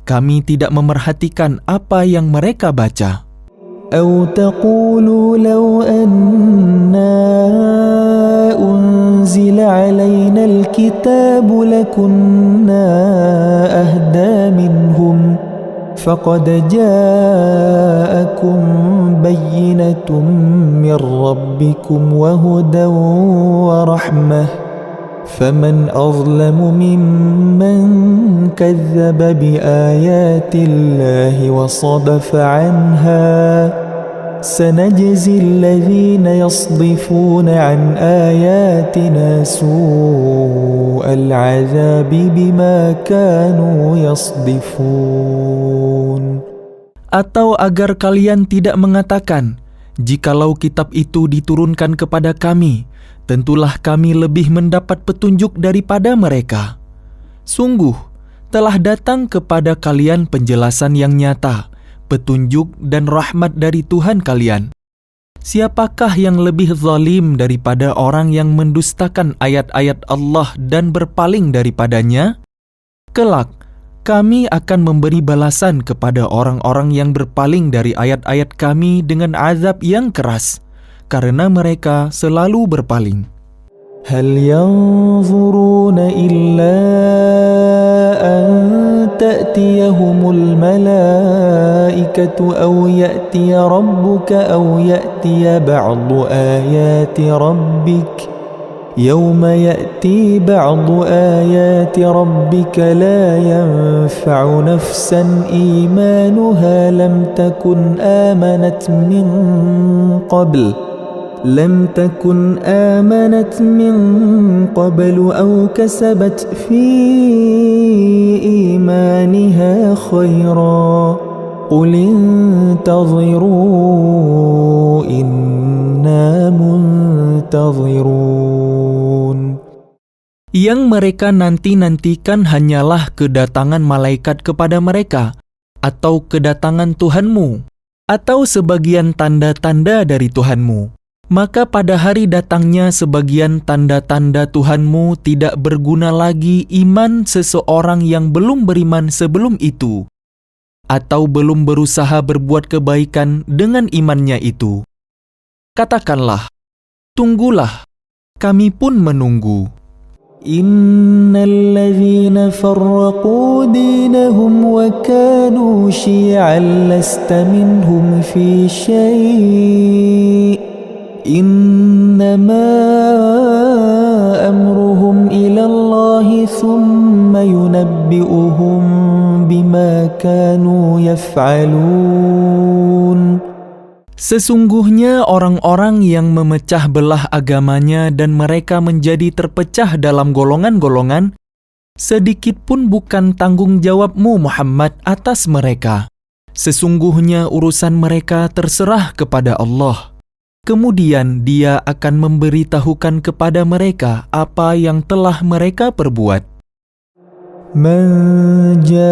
A: kami tidak memerhatikan apa yang mereka baca.
B: أو تقولوا لو أنا الكتاب لكنا أهدى منهم فقد جاءكم بينة من ربكم وهدى ورحمة فمن أظلم ممن كذب بآيات الله وصدف عنها سنجزي الذين يصدفون عن آياتنا سوء العذاب بما كانوا يصدفون.
A: Atau agar kalian tidak mengatakan, jikalau kitab itu diturunkan kepada kami, tentulah kami lebih mendapat petunjuk daripada mereka. Sungguh, telah datang kepada kalian penjelasan yang nyata, petunjuk dan rahmat dari Tuhan kalian. Siapakah yang lebih zalim daripada orang yang mendustakan ayat-ayat Allah dan berpaling daripadanya? Kelak, kami akan memberi balasan kepada orang-orang yang berpaling dari ayat-ayat kami dengan azab yang keras, karena mereka selalu berpaling.
B: هل ينظرون إلا أن تأتيهم الملائكة أو يأتي ربك أو يأتي بعض آيات ربك يوم يأتي بعض آيات ربك لا ينفع نفسا إيمانها لم تكن آمنت من قبل أو كسبت في إيمانها خيرا قل انتظروا إنا منتظرون.
A: Yang mereka nanti-nantikan hanyalah kedatangan malaikat kepada mereka, atau kedatangan Tuhanmu, atau sebagian tanda-tanda dari Tuhanmu. Maka pada hari datangnya sebagian tanda-tanda Tuhanmu tidak berguna lagi iman seseorang yang belum beriman sebelum itu, atau belum berusaha berbuat kebaikan dengan imannya itu. Katakanlah, tunggulah, kami pun menunggu.
B: Innalladzina farraqu dinahum wa kanu syi'an lasta minhum fi syai' innama amruhum ila Allahi thumma yunabbi'uhum bima kanu yaf'alun.
A: Sesungguhnya orang-orang yang memecah belah agamanya dan mereka menjadi terpecah dalam golongan-golongan, sedikit pun bukan tanggung jawabmu Muhammad atas mereka. Sesungguhnya urusan mereka terserah kepada Allah. Kemudian Dia akan memberitahukan kepada mereka apa yang telah mereka perbuat.
B: Man jaa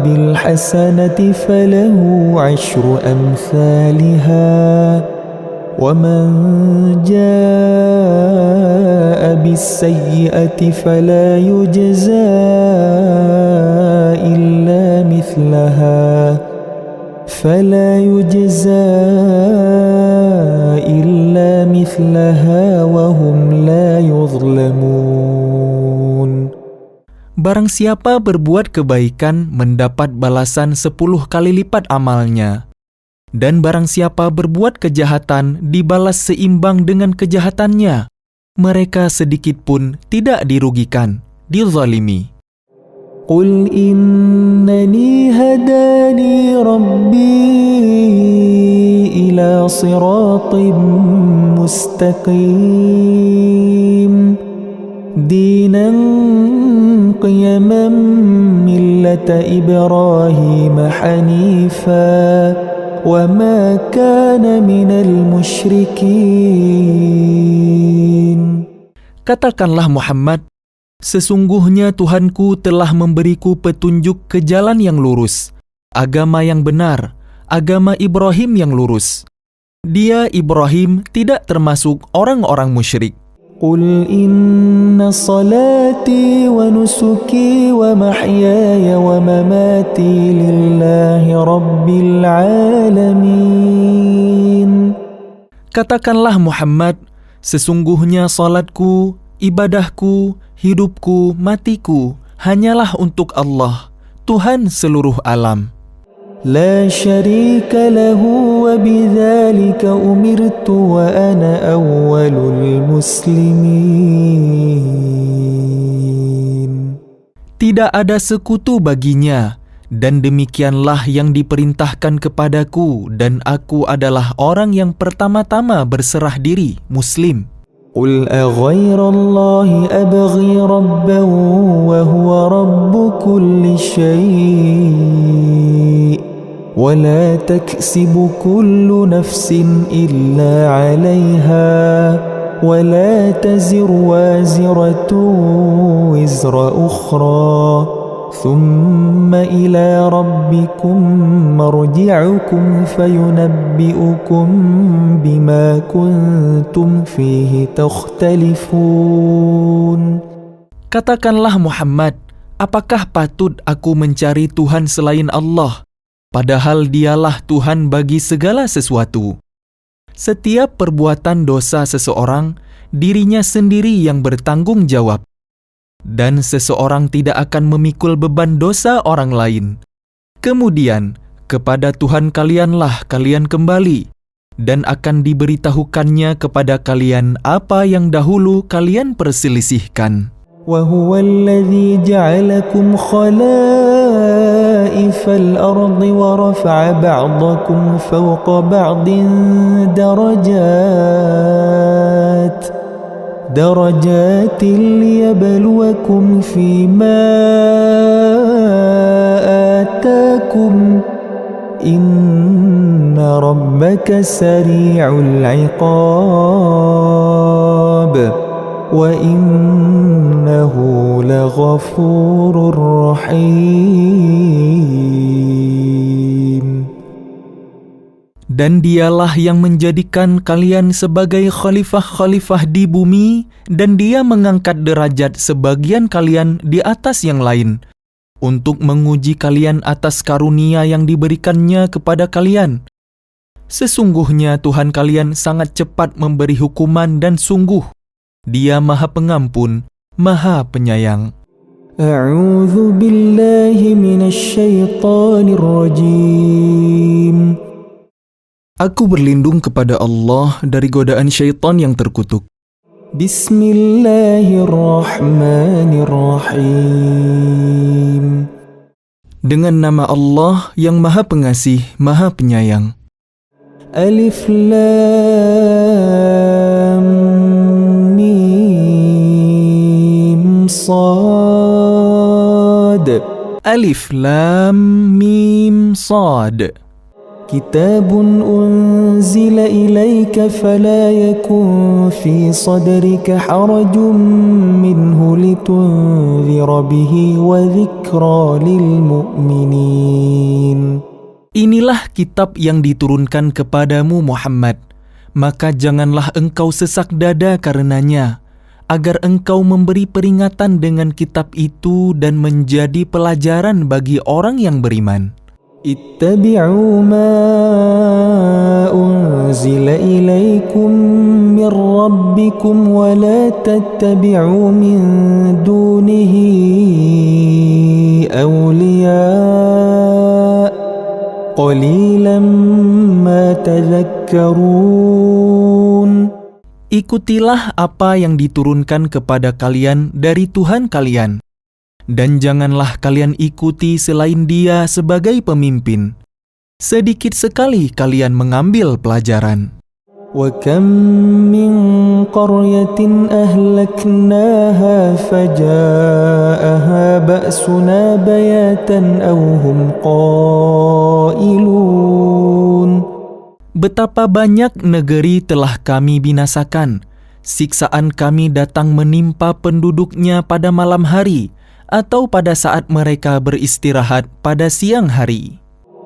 B: bil hasanati falahu 'ashru amsalha wa man jaa bis sayyi'ati fala yujza illa mithlaha wa hum la yuzlamun.
A: Barang siapa berbuat kebaikan mendapat balasan 10 kali lipat amalnya. Dan barang siapa berbuat kejahatan dibalas seimbang dengan kejahatannya. Mereka sedikit pun tidak dirugikan, dizalimi.
B: Qul innani hadani rabbi ila siratim mustaqim dinan qiyaman millata Ibrahim hanifa wa ma kana minal musyrikin.
A: Katakanlah Muhammad, sesungguhnya Tuhanku telah memberiku petunjuk ke jalan yang lurus, agama yang benar, agama Ibrahim yang lurus. Dia, Ibrahim, tidak termasuk orang-orang musyrik.
B: Qul inna salati wa nusuki wa mahyaya wa mamati lillahi rabbil alamin.
A: Katakanlah Muhammad, sesungguhnya salatku, Ibadahku, hidupku, matiku hanyalah untuk Allah, Tuhan seluruh alam.
B: لا شريك له وبذلك أمرت وأنا أول المسلمين.
A: Tidak ada sekutu baginya, dan demikianlah yang diperintahkan kepadaku, dan aku adalah orang yang pertama-tama berserah diri, Muslim.
B: قل أغير الله أبغي ربا وهو رب كل شيء ولا تكسب كل نفس إلا عليها ولا تزر وازرة وزر أخرى ثم إلى ربكم مرجعكم فينبئكم بما كنتم فيه تختلفون.
A: Katakanlah Muhammad, apakah patut aku mencari Tuhan selain Allah? Padahal dialah Tuhan bagi segala sesuatu. Setiap perbuatan dosa seseorang, dirinya sendiri yang bertanggung jawab. Dan seseorang tidak akan memikul beban dosa orang lain. Kemudian, kepada Tuhan kalianlah kalian kembali, dan akan diberitahukannya kepada kalian apa yang dahulu kalian perselisihkan.
B: وهو الذي جعلكم خلائف الأرض ورفع بعضكم فوق بعض درجات ليبلوكم فيما آتاكم إن ربك سريع العقاب وَإِنَّهُ لَغَفُورٌ رَحِيمٌ.
A: Dan dialah yang menjadikan kalian sebagai khalifah-khalifah di bumi, dan dia mengangkat derajat sebagian kalian di atas yang lain, untuk menguji kalian atas karunia yang diberikannya kepada kalian. Sesungguhnya Tuhan kalian sangat cepat memberi hukuman dan sungguh, Dia Maha Pengampun, Maha Penyayang.
B: A'udzu billahi minasyaitonir rajim.
A: Aku berlindung kepada Allah dari godaan syaitan yang terkutuk.
B: Bismillahirrahmanirrahim.
A: Dengan nama Allah yang Maha Pengasih, Maha Penyayang.
B: Alif Lam Mim Sad.
A: Alif Lam Mim Sad.
B: كتاب أنزل إليك فلا يكن في صدرك حرج منه لتنذر به وذكرى للمؤمنين.
A: Inilah kitab yang diturunkan kepadamu Muhammad, maka janganlah engkau sesak dada karenanya, agar engkau memberi peringatan dengan kitab itu dan menjadi pelajaran bagi orang yang beriman.
B: اتبعوا ما أنزل إليكم من ربكم ولا تتبعوا من دونه أولياء قليلا ما تذكرون.
A: Ikutilah apa yang diturunkan kepada kalian dari Tuhan kalian, dan janganlah kalian ikuti selain Dia sebagai pemimpin. Sedikit sekali kalian mengambil pelajaran.
B: وَكَمْ مِنْ قَرْيَةٍ أَهْلَكْنَاهَا فَجَاءَهَا بَأْسُنَا بَيَاتًا أَوْ هُمْ قَائِلُونَ.
A: Betapa banyak negeri telah kami binasakan. Siksaan kami datang menimpa penduduknya pada malam hari, atau pada saat mereka beristirahat pada siang hari.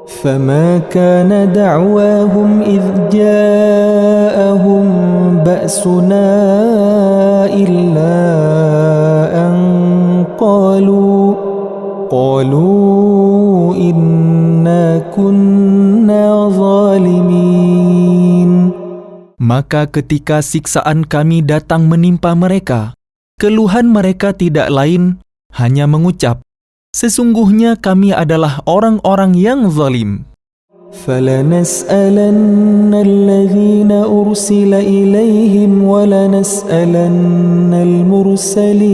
B: فَمَا كَانَ دَعْوَاهُمْ إِذْ جَاءَهُمْ بَأْسُنَا إِلَّا أَنْ قَالُوا إِنَّا كُنَّا ظَالِمِينَ.
A: Maka ketika siksaan kami datang menimpa mereka, Keluhan mereka tidak lain, hanya mengucap, "Sesungguhnya kami adalah orang-orang yang zalim."
B: فلنسألن الذين أرسل إليهم ولنسألن المرسلين.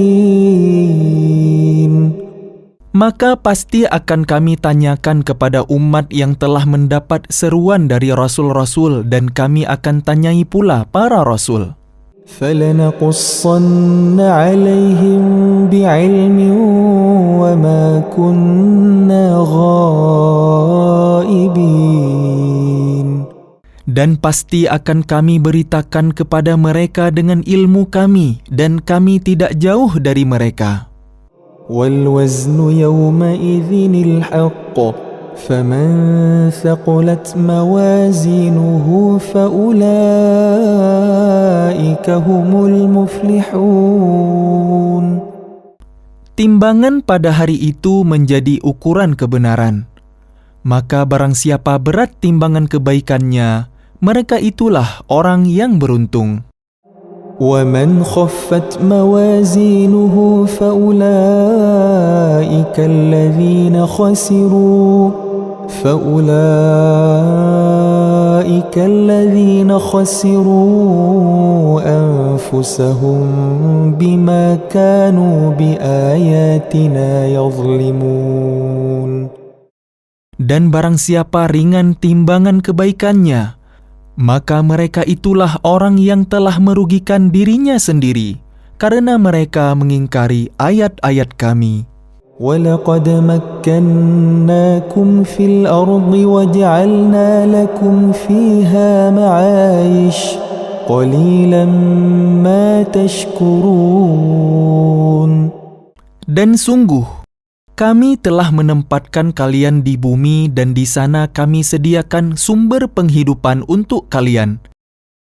A: Maka pasti akan kami tanyakan kepada umat yang telah mendapat seruan dari rasul-rasul, dan kami akan tanyai pula para rasul.
B: فلنقصن عليهم بعلم وما كنا غائبين.
A: Dan pasti akan kami beritakan kepada mereka dengan ilmu kami, dan kami tidak jauh dari mereka.
B: والوزن يومئذ الحق فمن ثقلت موازينه فأولئك هم المفلحون.
A: Timbangan pada hari itu menjadi ukuran kebenaran. Maka barang siapa berat timbangan kebaikannya, mereka itulah orang yang beruntung.
B: ومن خفت موازينه فأولئك الذين خسروا أنفسهم بما كانوا بآياتنا يظلمون.
A: Dan barang siapa ringan timbangan kebaikannya, maka mereka itulah orang yang telah merugikan dirinya sendiri, karena mereka mengingkari ayat-ayat kami.
B: وَلَقَدْ مَكَّنَّاكُمْ فِي الْأَرْضِ وَجَعَلْنَا لَكُمْ فِيهَا مَعَايِشَ قَلِيلًا مَا تَشْكُرُونَ.
A: Dan sungguh, kami telah menempatkan kalian di bumi, dan di sana kami sediakan sumber penghidupan untuk kalian.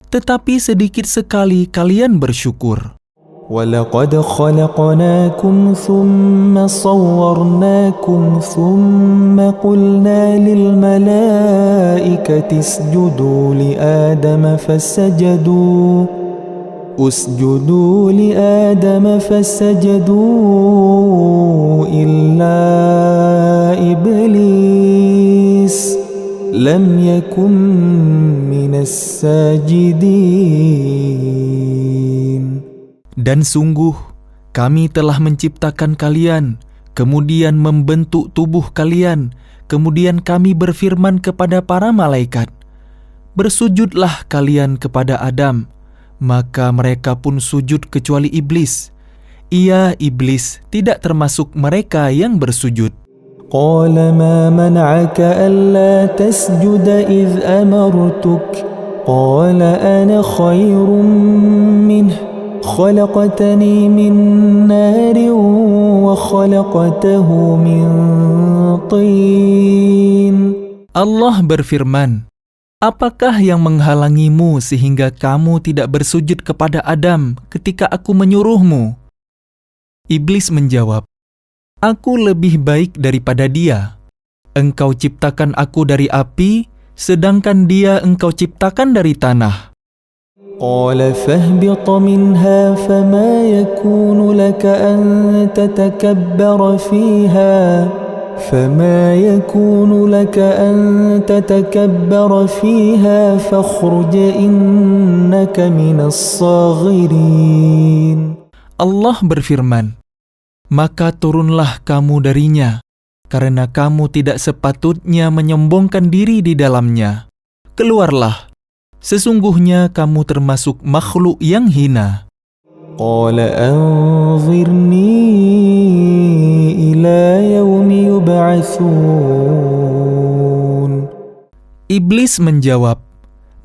A: Tetapi sedikit sekali kalian bersyukur.
B: وَلَقَدْ خَلَقْنَاكُمْ ثُمَّ صَوَّرْنَاكُمْ ثُمَّ قُلْنَا لِلْمَلَائِكَةِ اسْجُدُوا لِآدَمَ فسجدوا إلا إبليس لم يكن من الساجدين.
A: Dan sungguh, kami telah menciptakan kalian, kemudian membentuk tubuh kalian, kemudian kami berfirman kepada para malaikat, "Bersujudlah kalian kepada Adam." Maka mereka pun sujud kecuali iblis. Ia, iblis, tidak termasuk mereka yang bersujud.
B: قال ما منعك ألا تسجد إذ أمرتك قال أنا خير منه خلقتني من نار وخلقته من طين.
A: Allah berfirman, "Apakah yang menghalangimu sehingga kamu tidak bersujud kepada Adam ketika aku menyuruhmu?" Iblis menjawab, "Aku lebih baik daripada dia. Engkau ciptakan aku dari api, sedangkan dia engkau ciptakan dari tanah."
B: قال فاهبط منها فما يكون لك أن تتكبر فيها فاخرج إنك من الصاغرين.
A: Allah berfirman, "Maka turunlah kamu darinya, karena kamu tidak sepatutnya menyombongkan diri di dalamnya. Keluarlah, sesungguhnya kamu termasuk makhluk yang hina."
B: قال أنظرني إلى يوم يبعثون.
A: Iblis menjawab,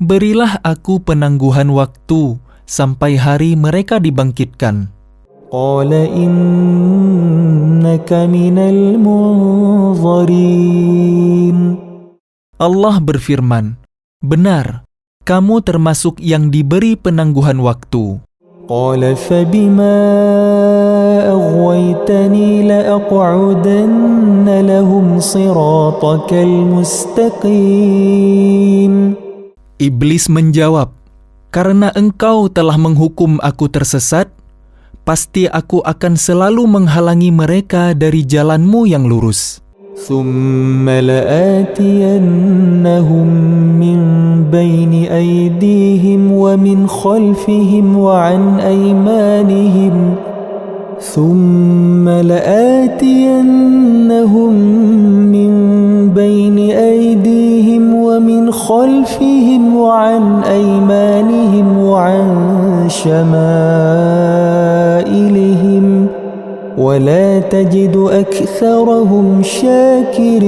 A: "Berilah aku penangguhan waktu sampai hari mereka dibangkitkan."
B: قال إنك من المنظرين.
A: Allah berfirman, "Benar, kamu termasuk yang diberi penangguhan waktu."
B: قال فبما أغويتني لأقعدن لهم صراطك المستقيم.
A: Iblis menjawab, "Karena engkau telah menghukum aku tersesat, pasti aku akan selalu menghalangi mereka dari jalanmu yang lurus.
B: ثم لآتينهم من بين أيديهم ومن خلفهم وعن أيمانهم ثم لآتينهم من بين أيديهم ومن خلفهم وعن أيمانهم وعن شمائلهم ولا تجد أكثرهم شاكرين.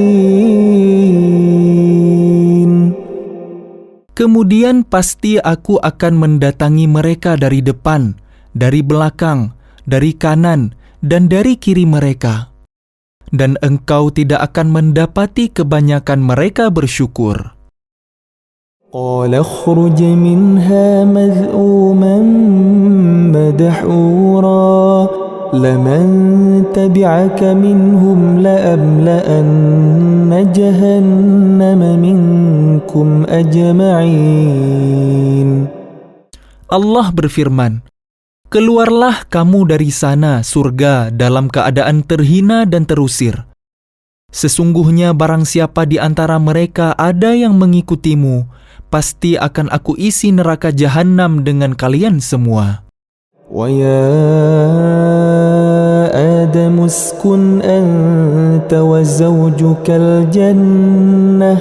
A: Kemudian pasti aku akan mendatangi mereka dari depan, dari belakang, dari kanan, dan dari kiri mereka. Dan engkau tidak akan mendapati kebanyakan mereka bersyukur.
B: قال اخرج منها مذءوما مدحورا لمن تبعك منهم لأملأن جهنم منكم أجمعين.
A: Allah berfirman, keluarlah kamu dari sana, surga, dalam keadaan terhina dan terusir. Sesungguhnya barang siapa di antara mereka ada yang mengikutimu, pasti akan aku isi neraka jahanam dengan kalian semua.
B: وَيَا آدَمُ اسْكُنْ أَنْتَ وَزَوْجُكَ الْجَنَّةَ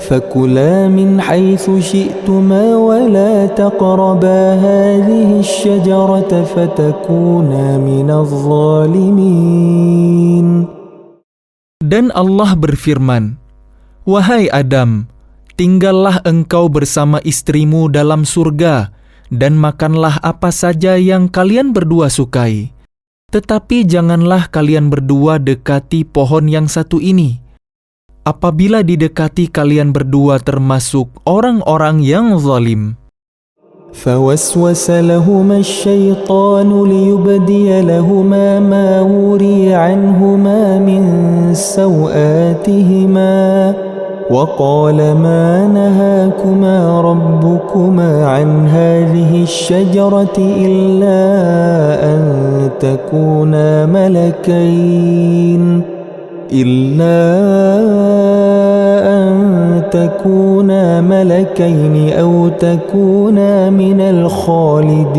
B: فَكُلَا مِنْ حَيْثُ شِئْتُمَا وَلَا تَقْرَبَا هَذِهِ الشَّجَرَةَ فَتَكُونَا مِنَ الظَّالِمِينَ.
A: Dan Allah berfirman, wahai Adam, tinggallah engkau bersama istrimu dalam surga, dan makanlah apa saja yang kalian berdua sukai. Tetapi janganlah kalian berdua dekati pohon yang satu ini. Apabila didekati kalian berdua termasuk orang-orang yang zalim.
B: فوسوس لهما الشيطان ليبدي لهما ما وري عنهما من سوآتهما وقال ما نهاكما ربكما عن هذه الشجرة إلا أن تكونا ملكين أو تكونا من الخالدين.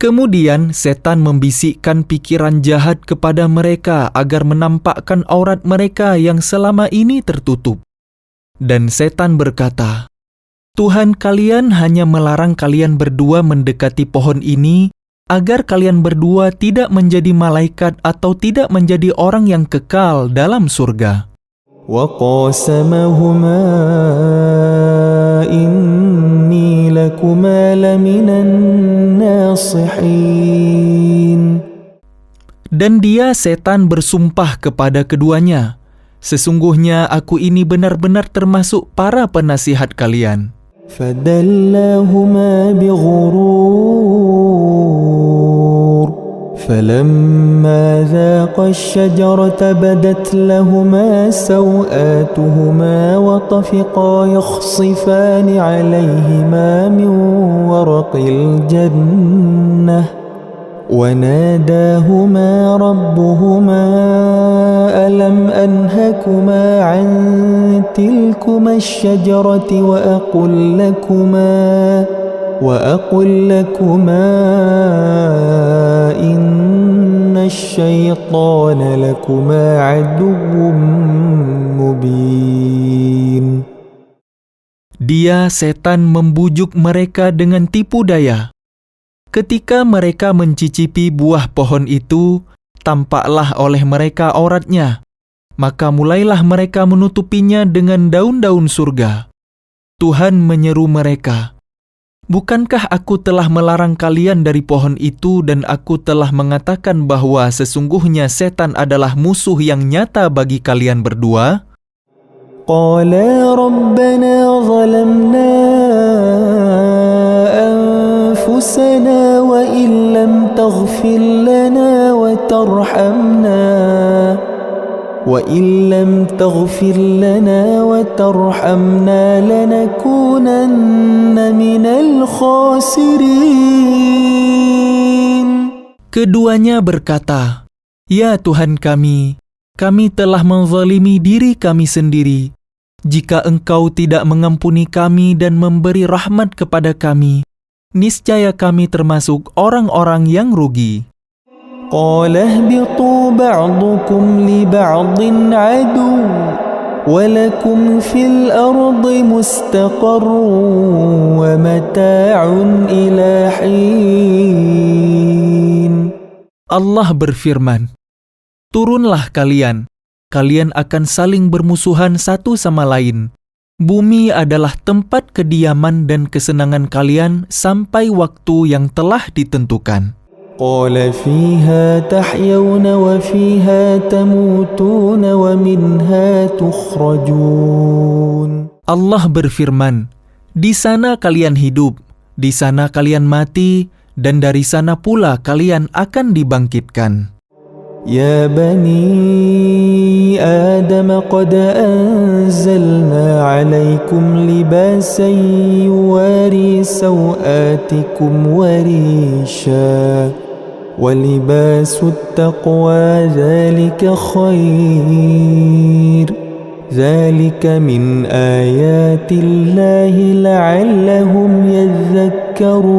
A: Kemudian setan membisikkan pikiran jahat kepada mereka agar menampakkan aurat mereka yang selama ini tertutup. Dan setan berkata, Tuhan kalian hanya melarang kalian berdua mendekati pohon ini agar kalian berdua tidak menjadi malaikat atau tidak menjadi orang yang kekal dalam surga.
B: وَقَاسَمَهُمَا إِنِّي لَكُمَا لَمِنَ النَّاصِحِينَ.
A: Dan dia setan bersumpah kepada keduanya, sesungguhnya aku ini benar-benar termasuk para penasihat kalian.
B: فَدَلَّاهُمَا بِغُرُورٍ فَلَمَّا ذَاقَا الشَّجَرَةَ بَدَتْ لَهُمَا سَوْآتُهُمَا وَطَفِقَا يَخْصِفَانِ عَلَيْهِمَا مِنْ وَرَقِ الْجَنَّةِ وَنَادَاهُمَا رَبُّهُمَا أَلَمْ أَنْهَكُمَا عَنْ تِلْكُمَا الشَّجَرَةِ وَأَقُلْ لَكُمَا إِنَّ الشَّيْطَانَ لَكُمَا عَدُوٌّ مُبِينٌ.
A: Dia setan membujuk mereka dengan tipu daya. Ketika mereka mencicipi buah pohon itu, tampaklah oleh mereka auratnya. Maka mulailah mereka menutupinya dengan daun-daun surga. Tuhan menyeru mereka, bukankah aku telah melarang kalian dari pohon itu dan aku telah mengatakan bahwa sesungguhnya setan adalah musuh yang nyata bagi kalian berdua?
B: قَالَا رَبَّنَا ظَلَمْنَا أَنفُسَنَا وَإِن لَّمْ تَغْفِرْ لَنَا وَتَرْحَمْنَا وإن لم تغفر لنا وترحمنا لنكونن من الخاسرين.
A: Keduanya berkata, "Ya Tuhan kami telah menzalimi diri kami sendiri. Jika Engkau tidak mengampuni kami dan memberi rahmat kepada kami, niscaya kami termasuk orang-orang yang rugi."
B: قال اهبطوا بعضكم لبعض عدو ولكم في الأرض مستقر ومتاع إلى حين.
A: Allah berfirman, "Turunlah kalian akan saling bermusuhan satu sama lain. Bumi adalah tempat kediaman dan kesenangan kalian sampai waktu yang telah ditentukan."
B: قال فيها تحيون وفيها تموتون ومنها تخرجون.
A: Allah berfirman, "Di sana kalian hidup, di sana kalian mati, dan dari sana pula kalian akan dibangkitkan."
B: يا بني آدم قد أنزلنا عليكم لباسا يواري سوآتكم وريشا ولباس التقوى ذلك خير ذلك من آيات الله لعلهم يذكرون.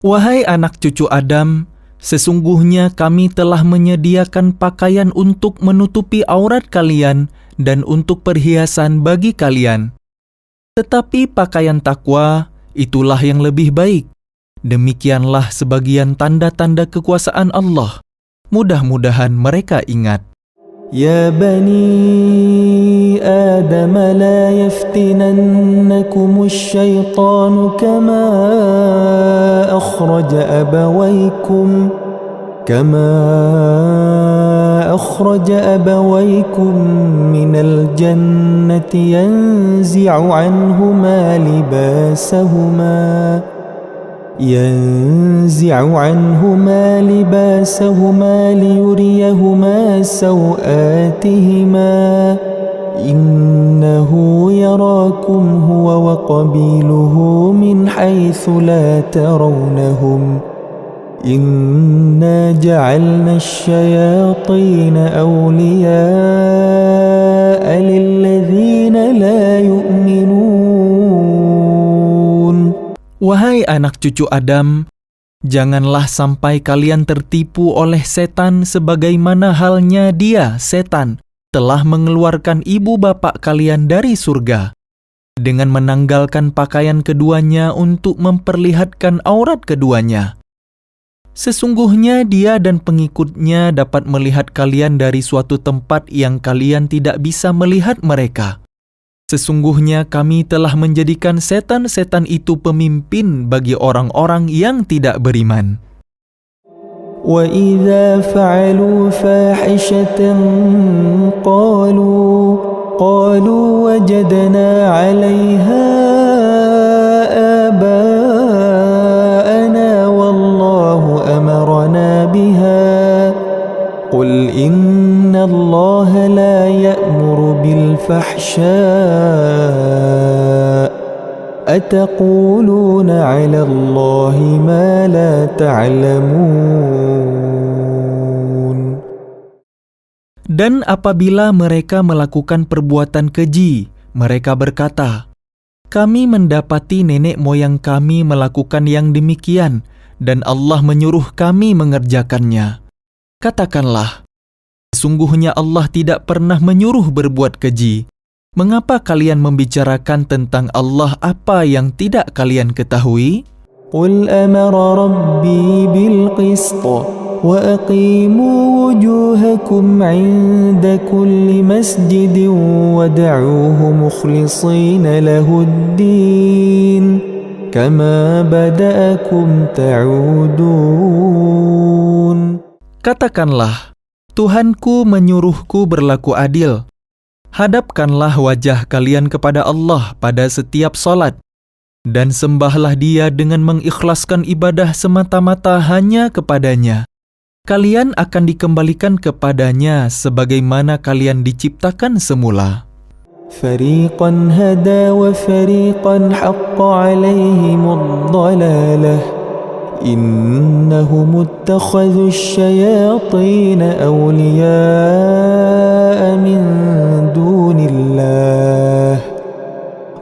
A: Wahai anak cucu Adam, sesungguhnya kami telah menyediakan pakaian untuk menutupi aurat kalian dan untuk perhiasan bagi kalian. Tetapi pakaian takwa, itulah yang lebih baik. Demikianlah sebagian tanda-tanda kekuasaan Allah. Mudah-mudahan mereka ingat.
B: يا بني آدم لا يفتننكم الشيطان كما أخرج أبويكم من الجنة ينزع عنهما لباسهما ليريهما سوآتهما إنه يراكم هو وقبيله من حيث لا ترونهم إنا جعلنا الشياطين أولياء للذين لا يؤمنون.
A: Wahai anak cucu Adam, janganlah sampai kalian tertipu oleh setan sebagaimana halnya dia, setan, telah mengeluarkan ibu bapak kalian dari surga dengan menanggalkan pakaian keduanya untuk memperlihatkan aurat keduanya. Sesungguhnya dia dan pengikutnya dapat melihat kalian dari suatu tempat yang kalian tidak bisa melihat mereka. Sesungguhnya kami telah menjadikan setan-setan itu pemimpin bagi orang-orang yang tidak beriman.
B: وَإِذَا فَعَلُوا فَاحِشَةً قَالُوا وَجَدْنَا عَلَيْهَا آبَاءَنَا وَاللَّهُ أَمَرَنَا بِهَا قُلْ إِنَّ اللَّهَ لَا يَأْمُرُ بِالْفَحْشَاءِ أَتَقُولُونَ عَلَى اللَّهِ مَا لَا تَعْلَمُونَ.
A: Dan apabila mereka melakukan perbuatan keji, mereka berkata, "Kami mendapati nenek moyang kami melakukan yang demikian, dan Allah menyuruh kami mengerjakannya." Katakanlah, sesungguhnya Allah tidak pernah menyuruh berbuat keji. Mengapa kalian membicarakan tentang Allah apa yang tidak kalian ketahui?
B: قُلْ أَمَرَ رَبِّي بِالْقِسْطِ وَأَقِيمُوا وُجُوهَكُمْ عِندَ كُلِّ مَسْجِدٍ وَادْعُوهُ مُخْلِصِينَ لَهُ الدِّينَ كَمَا بَدَأَكُمْ تَعُودُونَ.
A: Katakanlah, Tuhanku menyuruhku berlaku adil. Hadapkanlah wajah kalian kepada Allah pada setiap salat, dan sembahlah Dia dengan mengikhlaskan ibadah semata-mata hanya kepadanya. kalian akan dikembalikan kepadanya sebagaimana kalian diciptakan semula.
B: فريقا هدى وفريقا حق عليهم الضلالة إنهم اتخذوا الشياطين أولياء من دون الله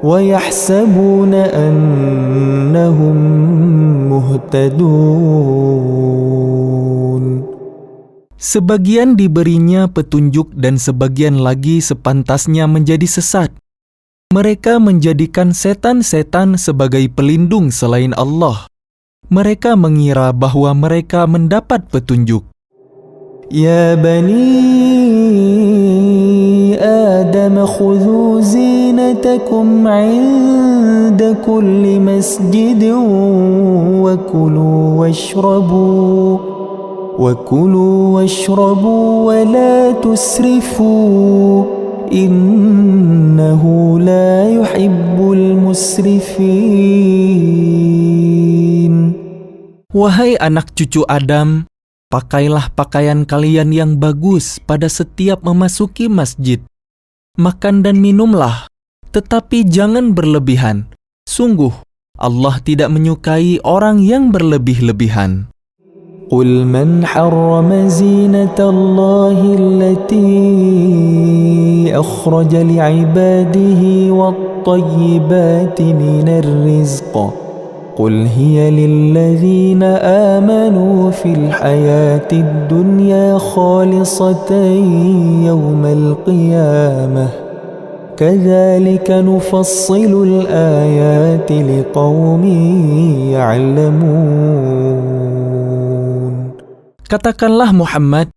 B: ويحسبون أنهم مهتدون.
A: Sebagian diberinya petunjuk dan sebagian lagi sepantasnya menjadi sesat. Mereka menjadikan setan-setan sebagai pelindung selain Allah. Mereka mengira bahwa mereka mendapat petunjuk.
B: يا بني آدم خذوا زينتكم عند كل مسجد وكلوا واشربوا ولا تسرفوا إنه لا يحب المسرفين.
A: Wahai anak cucu Adam, pakailah pakaian kalian yang bagus pada setiap memasuki masjid. Makan dan minumlah, tetapi jangan berlebihan. Sungguh, Allah tidak menyukai orang yang berlebih-lebihan.
B: قل من حرم زينة الله التي أخرج لعباده والطيبات من الرزق قل هي للذين آمنوا في الحياة الدنيا خالصة يوم القيامة كذلك نفصل الآيات لقوم يعلمون.
A: Katakanlah Muhammad,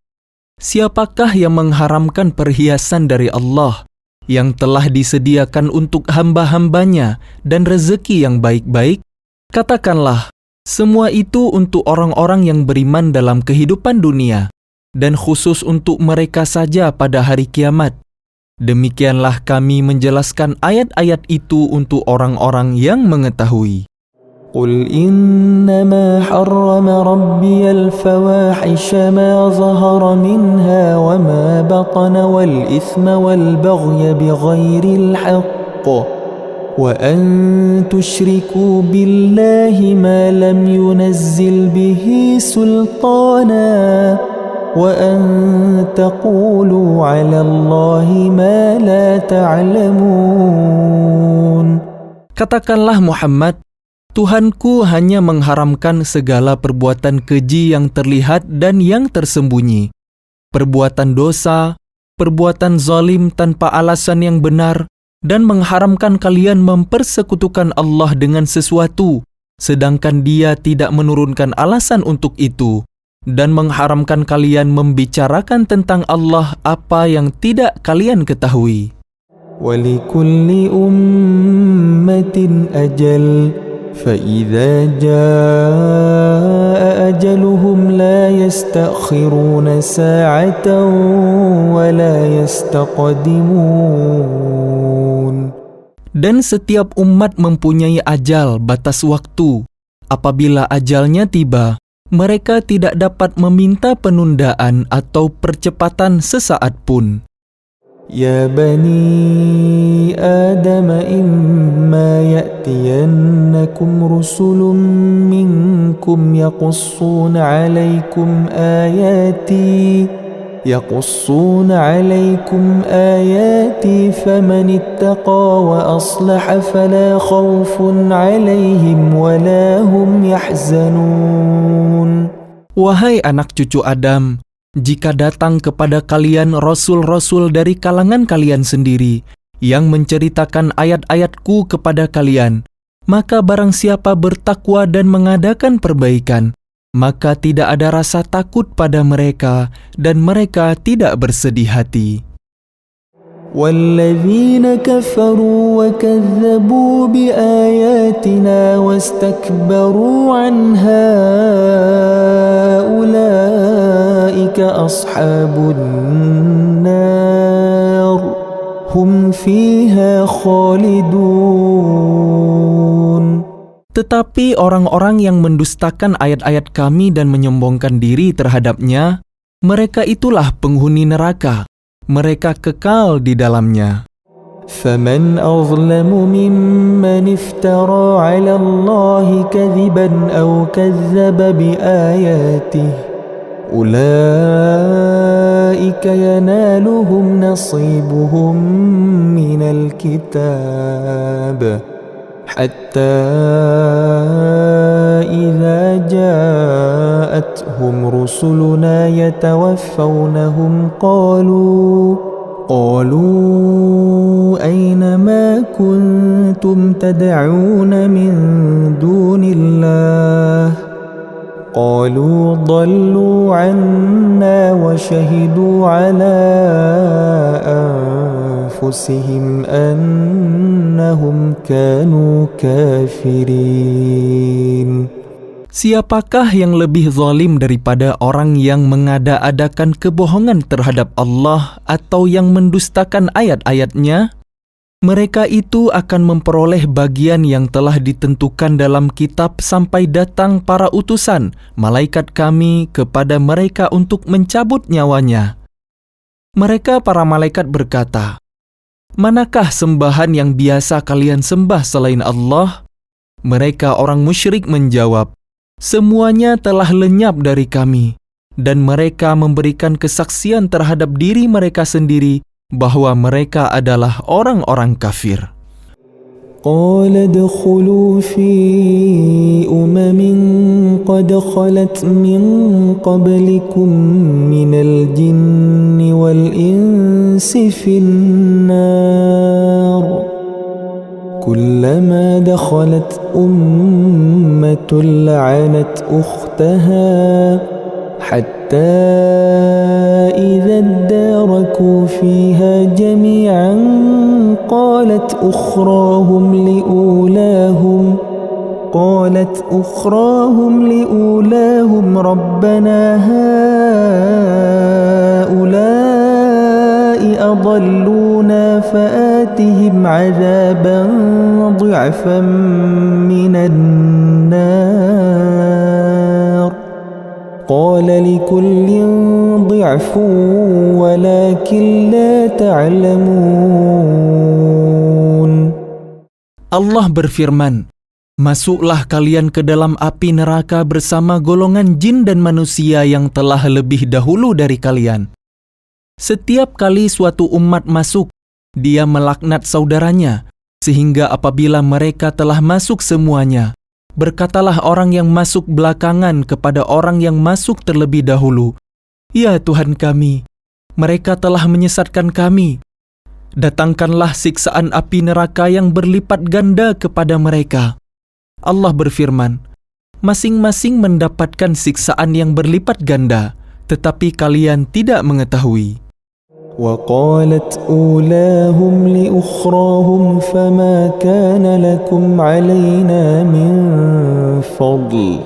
A: siapakah yang mengharamkan perhiasan dari Allah yang telah disediakan untuk hamba-hambanya dan rezeki yang baik-baik? Katakanlah, semua itu untuk orang-orang yang beriman dalam kehidupan dunia dan khusus untuk mereka saja pada hari kiamat. Demikianlah kami menjelaskan ayat-ayat itu untuk orang-orang yang mengetahui.
B: قل إنما حرم ربي الفواحش ما ظهر منها وما بطن والإثم والبغي بغير الحق وأن تشركوا بالله ما لم ينزل به سلطانا وأن تقولوا على الله ما لا تعلمون.
A: Katakanlah Muhammad, Tuhanku hanya mengharamkan segala perbuatan keji yang terlihat dan yang tersembunyi, perbuatan dosa, perbuatan zalim tanpa alasan yang benar, dan mengharamkan kalian mempersekutukan Allah dengan sesuatu, sedangkan Dia tidak menurunkan alasan untuk itu, dan mengharamkan kalian membicarakan tentang Allah apa yang tidak kalian ketahui.
B: وَلِكُلِّ أُمَّةٍ أَجَلٌ فَإِذَا جَاءَ أَجَلُهُمْ لَا يَسْتَأْخِرُونَ سَاعَةً وَلَا يَسْتَقْدِمُونَ.
A: Dan setiap umat mempunyai ajal batas waktu. Apabila ajalnya tiba, mereka tidak dapat meminta penundaan atau percepatan sesaat pun.
B: يا بني آدم إما يأتينكم رسل منكم يقصون عليكم آياتي فمن اتقى وأصلح فلا خوف عليهم ولا هم يحزنون.
A: Wahai anak cucu Adam, jika datang kepada kalian rasul-rasul dari kalangan kalian sendiri yang menceritakan ayat-ayatku kepada kalian, maka barang siapa bertakwa dan mengadakan perbaikan, maka tidak ada rasa takut pada mereka dan mereka tidak bersedih hati.
B: والذين كفروا وكذبوا بآياتنا واستكبروا عنها أولئك أصحاب النار هم فيها خالدون.
A: Tetapi orang-orang yang mendustakan ayat-ayat kami dan menyombongkan diri terhadapnya, mereka itulah penghuni neraka. Mereka kekal di dalamnya.
B: فمن أظلم ممن افترى على الله كذبا أو كذب بآياته أولئك ينالهم نصيبهم من الكتاب حتى إذا جاءتهم رسلنا يتوفونهم قالوا أين ما كنتم تدعون من دون الله قالوا ضلوا عنا وشهدوا على أنفسهم أنهم كانوا كافرين.
A: Siapakah yang lebih zalim daripada orang yang mengada-adakan kebohongan terhadap Allah atau yang mendustakan ayat-ayatnya? Mereka itu akan memperoleh bagian yang telah ditentukan dalam kitab sampai datang para utusan, malaikat kami, kepada mereka untuk mencabut nyawanya. Mereka para malaikat berkata, "Manakah sembahan yang biasa kalian sembah selain Allah?" Mereka orang musyrik menjawab, "Semuanya telah lenyap dari kami." Dan mereka memberikan kesaksian terhadap diri mereka sendiri bahwa mereka adalah orang-orang kafir.
B: قال ادخلوا في قد خلت من قبلكم من الجن والإنس في النار كلما دخلت أمة لعنت أختها حتى إذا اداركوا فيها جميعا قالت أخراهم لأولاهم ربنا هؤلاء أضلونا فآتهم عذابا ضعفا من النار قال لكل ضعف ولكن لا تعلمون.
A: Allah berfirman, "Masuklah kalian ke dalam api neraka bersama golongan jin dan manusia yang telah lebih dahulu dari kalian. Setiap kali suatu umat masuk, dia melaknat saudaranya, sehingga apabila mereka telah masuk semuanya, berkatalah orang yang masuk belakangan kepada orang yang masuk terlebih dahulu, 'Ya Tuhan kami, mereka telah menyesatkan kami. Datangkanlah siksaan api neraka yang berlipat ganda kepada mereka.' Allah berfirman, "Masing-masing mendapatkan siksaan yang berlipat ganda, tetapi kalian tidak mengetahui."
B: وقالت أولاهم لأخراهم فما كان لكم علينا من فضل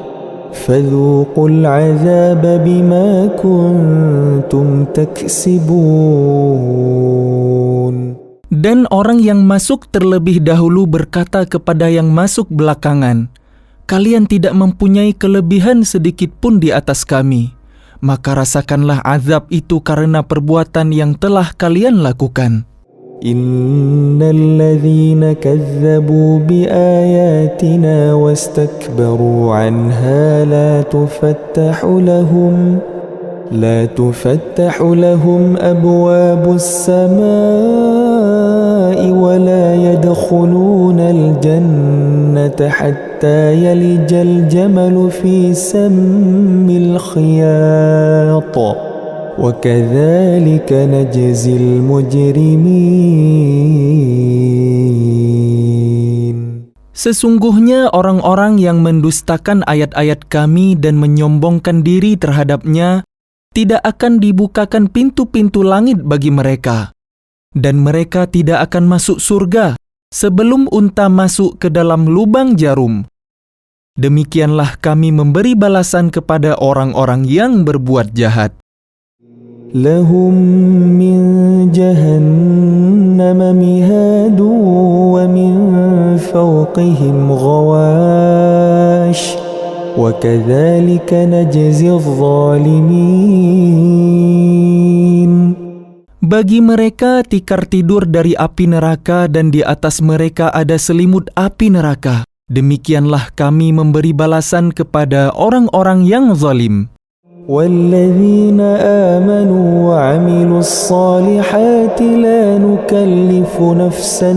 B: فذوقوا العذاب بما كنتم تكسبون.
A: Dan orang yang masuk terlebih dahulu berkata kepada yang masuk belakangan, "Kalian tidak mempunyai kelebihan sedikit pun di atas kami. Maka rasakanlah azab itu karena perbuatan yang telah kalian lakukan."
B: Innal ladzina kazzabu biayatina wastakbaru anha la tufattahu lahum abwabus samaa'i wa la yadkhulunal jannata hatta yalijal jamalu fi sammil khiyat wa kadzalika najzil mujrimin.
A: Sesungguhnya orang-orang yang mendustakan ayat-ayat kami dan menyombongkan diri terhadapnya tidak akan dibukakan pintu-pintu langit bagi mereka, dan mereka tidak akan masuk surga sebelum unta masuk ke dalam lubang jarum. Demikianlah kami memberi balasan kepada orang-orang yang berbuat jahat.
B: لهم من جهنم مهاد ومن فوقهم غواش وكذلك نجزي الظالمين.
A: Bagi mereka tikar tidur dari api neraka dan di atas mereka ada selimut api neraka. Demikianlah kami memberi balasan kepada orang-orang yang zalim.
B: والذين آمنوا وعملوا الصالحات لا نكلف نفسا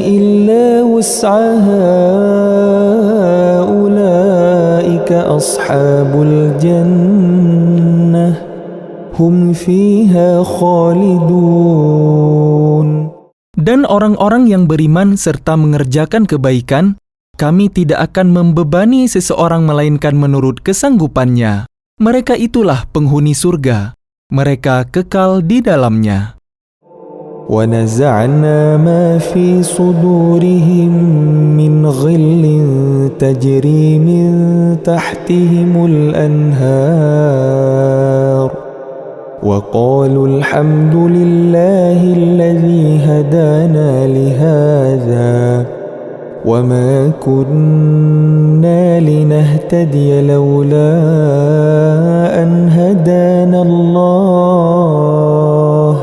B: إلا وسعها أولئك أصحاب الجنة هم فيها خالدون.
A: Dan orang-orang yang beriman serta mengerjakan kebaikan, kami tidak akan membebani seseorang melainkan menurut kesanggupannya. Mereka itulah penghuni surga. Mereka kekal di dalamnya.
B: وَنَزَعْنَا مَا فِي صُدُورِهِم مِّنْ غِلٍّ تَجْرِي مِن تَحْتِهِمُ الْأَنْهَارُ وَقَالُوا الْحَمْدُ لِلَّهِ الَّذِي هَدَانَا لِهَذَا وَمَا كُنَّا لِنَهْتَدِيَ لَوْلَا أَنْ هَدَانَا اللَّهُ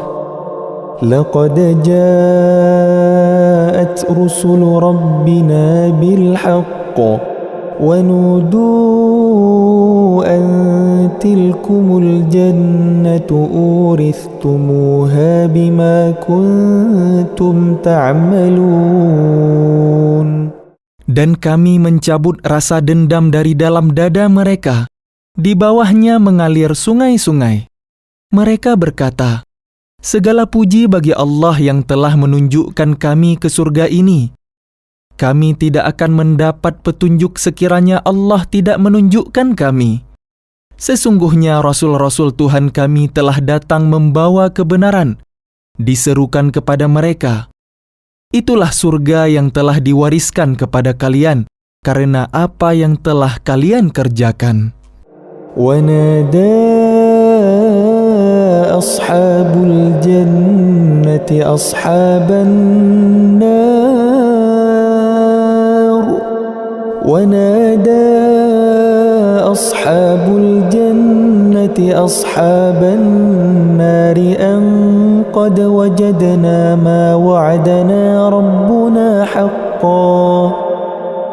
B: لَقَدْ جَاءَتْ رُسُلُ رَبِّنَا بِالْحَقِّ وَنُودُوا أَن تِلْكُمُ الْجَنَّةُ أُورِثْتُمُوهَا بِمَا كُنتُمْ تَعْمَلُونَ.
A: Dan kami mencabut rasa dendam dari dalam dada mereka. Di bawahnya mengalir sungai-sungai. Mereka berkata, "Segala puji bagi Allah yang telah menunjukkan kami ke surga ini. Kami tidak akan mendapat petunjuk sekiranya Allah tidak menunjukkan kami. Sesungguhnya Rasul-Rasul Tuhan kami telah datang membawa kebenaran." Diserukan kepada mereka, "Itulah surga yang telah diwariskan kepada kalian karena apa yang telah kalian kerjakan."
B: وَنَادَى أَصْحَابُ الْجَنَّةِ أَصْحَابَ النَّارِ أَن قَدْ وَجَدْنَا مَا وَعَدَنَا رَبُّنَا حَقًّا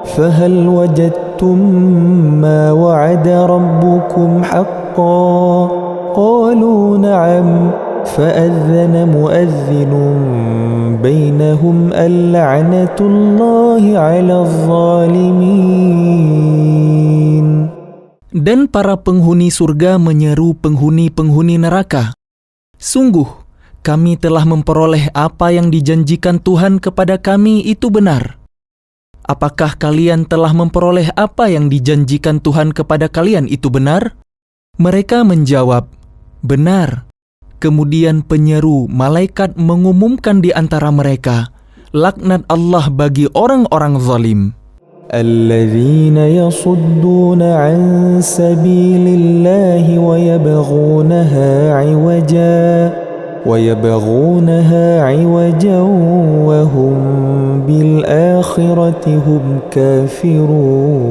B: فَهَلْ وَجَدتُّم مَّا وَعَدَ رَبُّكُمْ حَقًّا قَالُوا نَعَمْ فَأَذَّنَ مُؤَذِّنٌ بَيْنَهُمْ اللَّعْنَةُ اللَّهِ عَلَى الظَّالِمِينَ.
A: Dan para penghuni surga menyeru penghuni-penghuni neraka, "Sungguh, kami telah memperoleh apa yang dijanjikan Tuhan kepada kami itu benar. Apakah kalian telah memperoleh apa yang dijanjikan Tuhan kepada kalian itu benar?" Mereka menjawab, "Benar." Kemudian penyeru malaikat mengumumkan di antara mereka, "Laknat Allah bagi orang-orang zalim."
B: الذين يصدون عن سبيل الله ويبغونها عوجا وهم بالآخرة هم كافرون.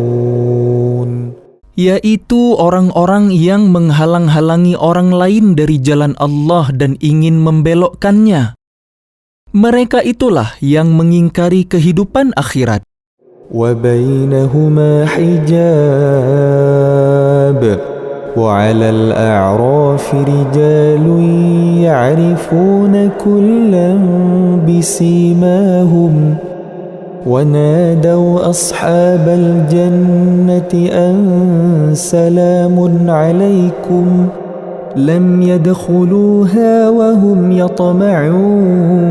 A: Yaitu orang-orang yang menghalang-halangi orang lain dari jalan Allah dan ingin membelokkannya. Mereka itulah yang mengingkari kehidupan akhirat.
B: وبينهما حجاب وعلى الأعراف رجال يعرفون كلا بسيماهم ونادوا أصحاب الجنة أن سلام عليكم لم يدخلوها وهم يطمعون.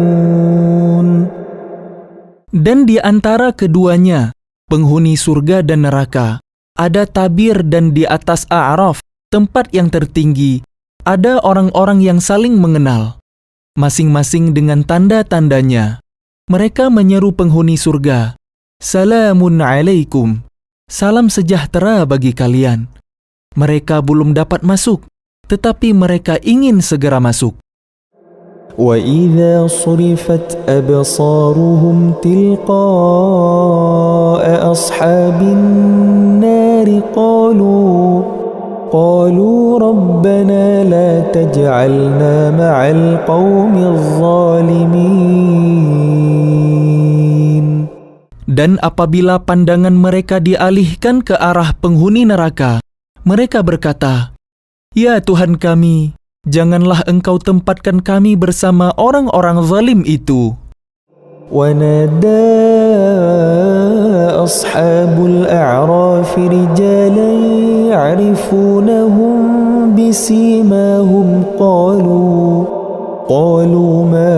A: Dan di antara keduanya, penghuni surga dan neraka, ada tabir dan di atas A'raf, tempat yang tertinggi, ada orang-orang yang saling mengenal, masing-masing dengan tanda-tandanya. Mereka menyeru penghuni surga, "Salamun alaikum." Salam sejahtera bagi kalian. Mereka belum dapat masuk, tetapi mereka ingin segera masuk.
B: وإذا صرفت أبصارهم تلقاء أصحاب النار قالوا ربنا لا تجعلنا مع القوم الظالمين.
A: Dan apabila pandangan mereka dialihkan ke arah penghuni neraka, mereka berkata, "Ya Tuhan kami, janganlah Engkau tempatkan kami bersama orang-orang zalim itu."
B: ونادى أصحاب الأعراف رجالا يعرفونهم بسيماهم قالوا ما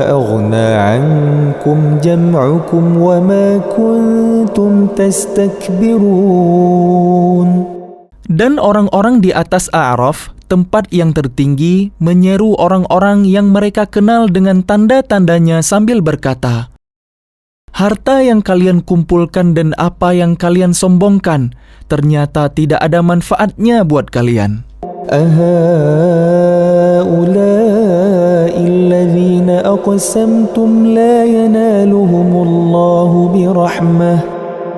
B: أغنى عنكم جمعكم وما كنتم تستكبرون.
A: Dan orang-orang di atas A'raf, tempat yang tertinggi, menyeru orang-orang yang mereka kenal dengan tanda-tandanya sambil berkata, "Harta yang kalian kumpulkan dan apa yang kalian sombongkan, ternyata tidak ada manfaatnya buat kalian."
B: أهؤلاء الذين أقسمتم لا ينالهم الله برحمة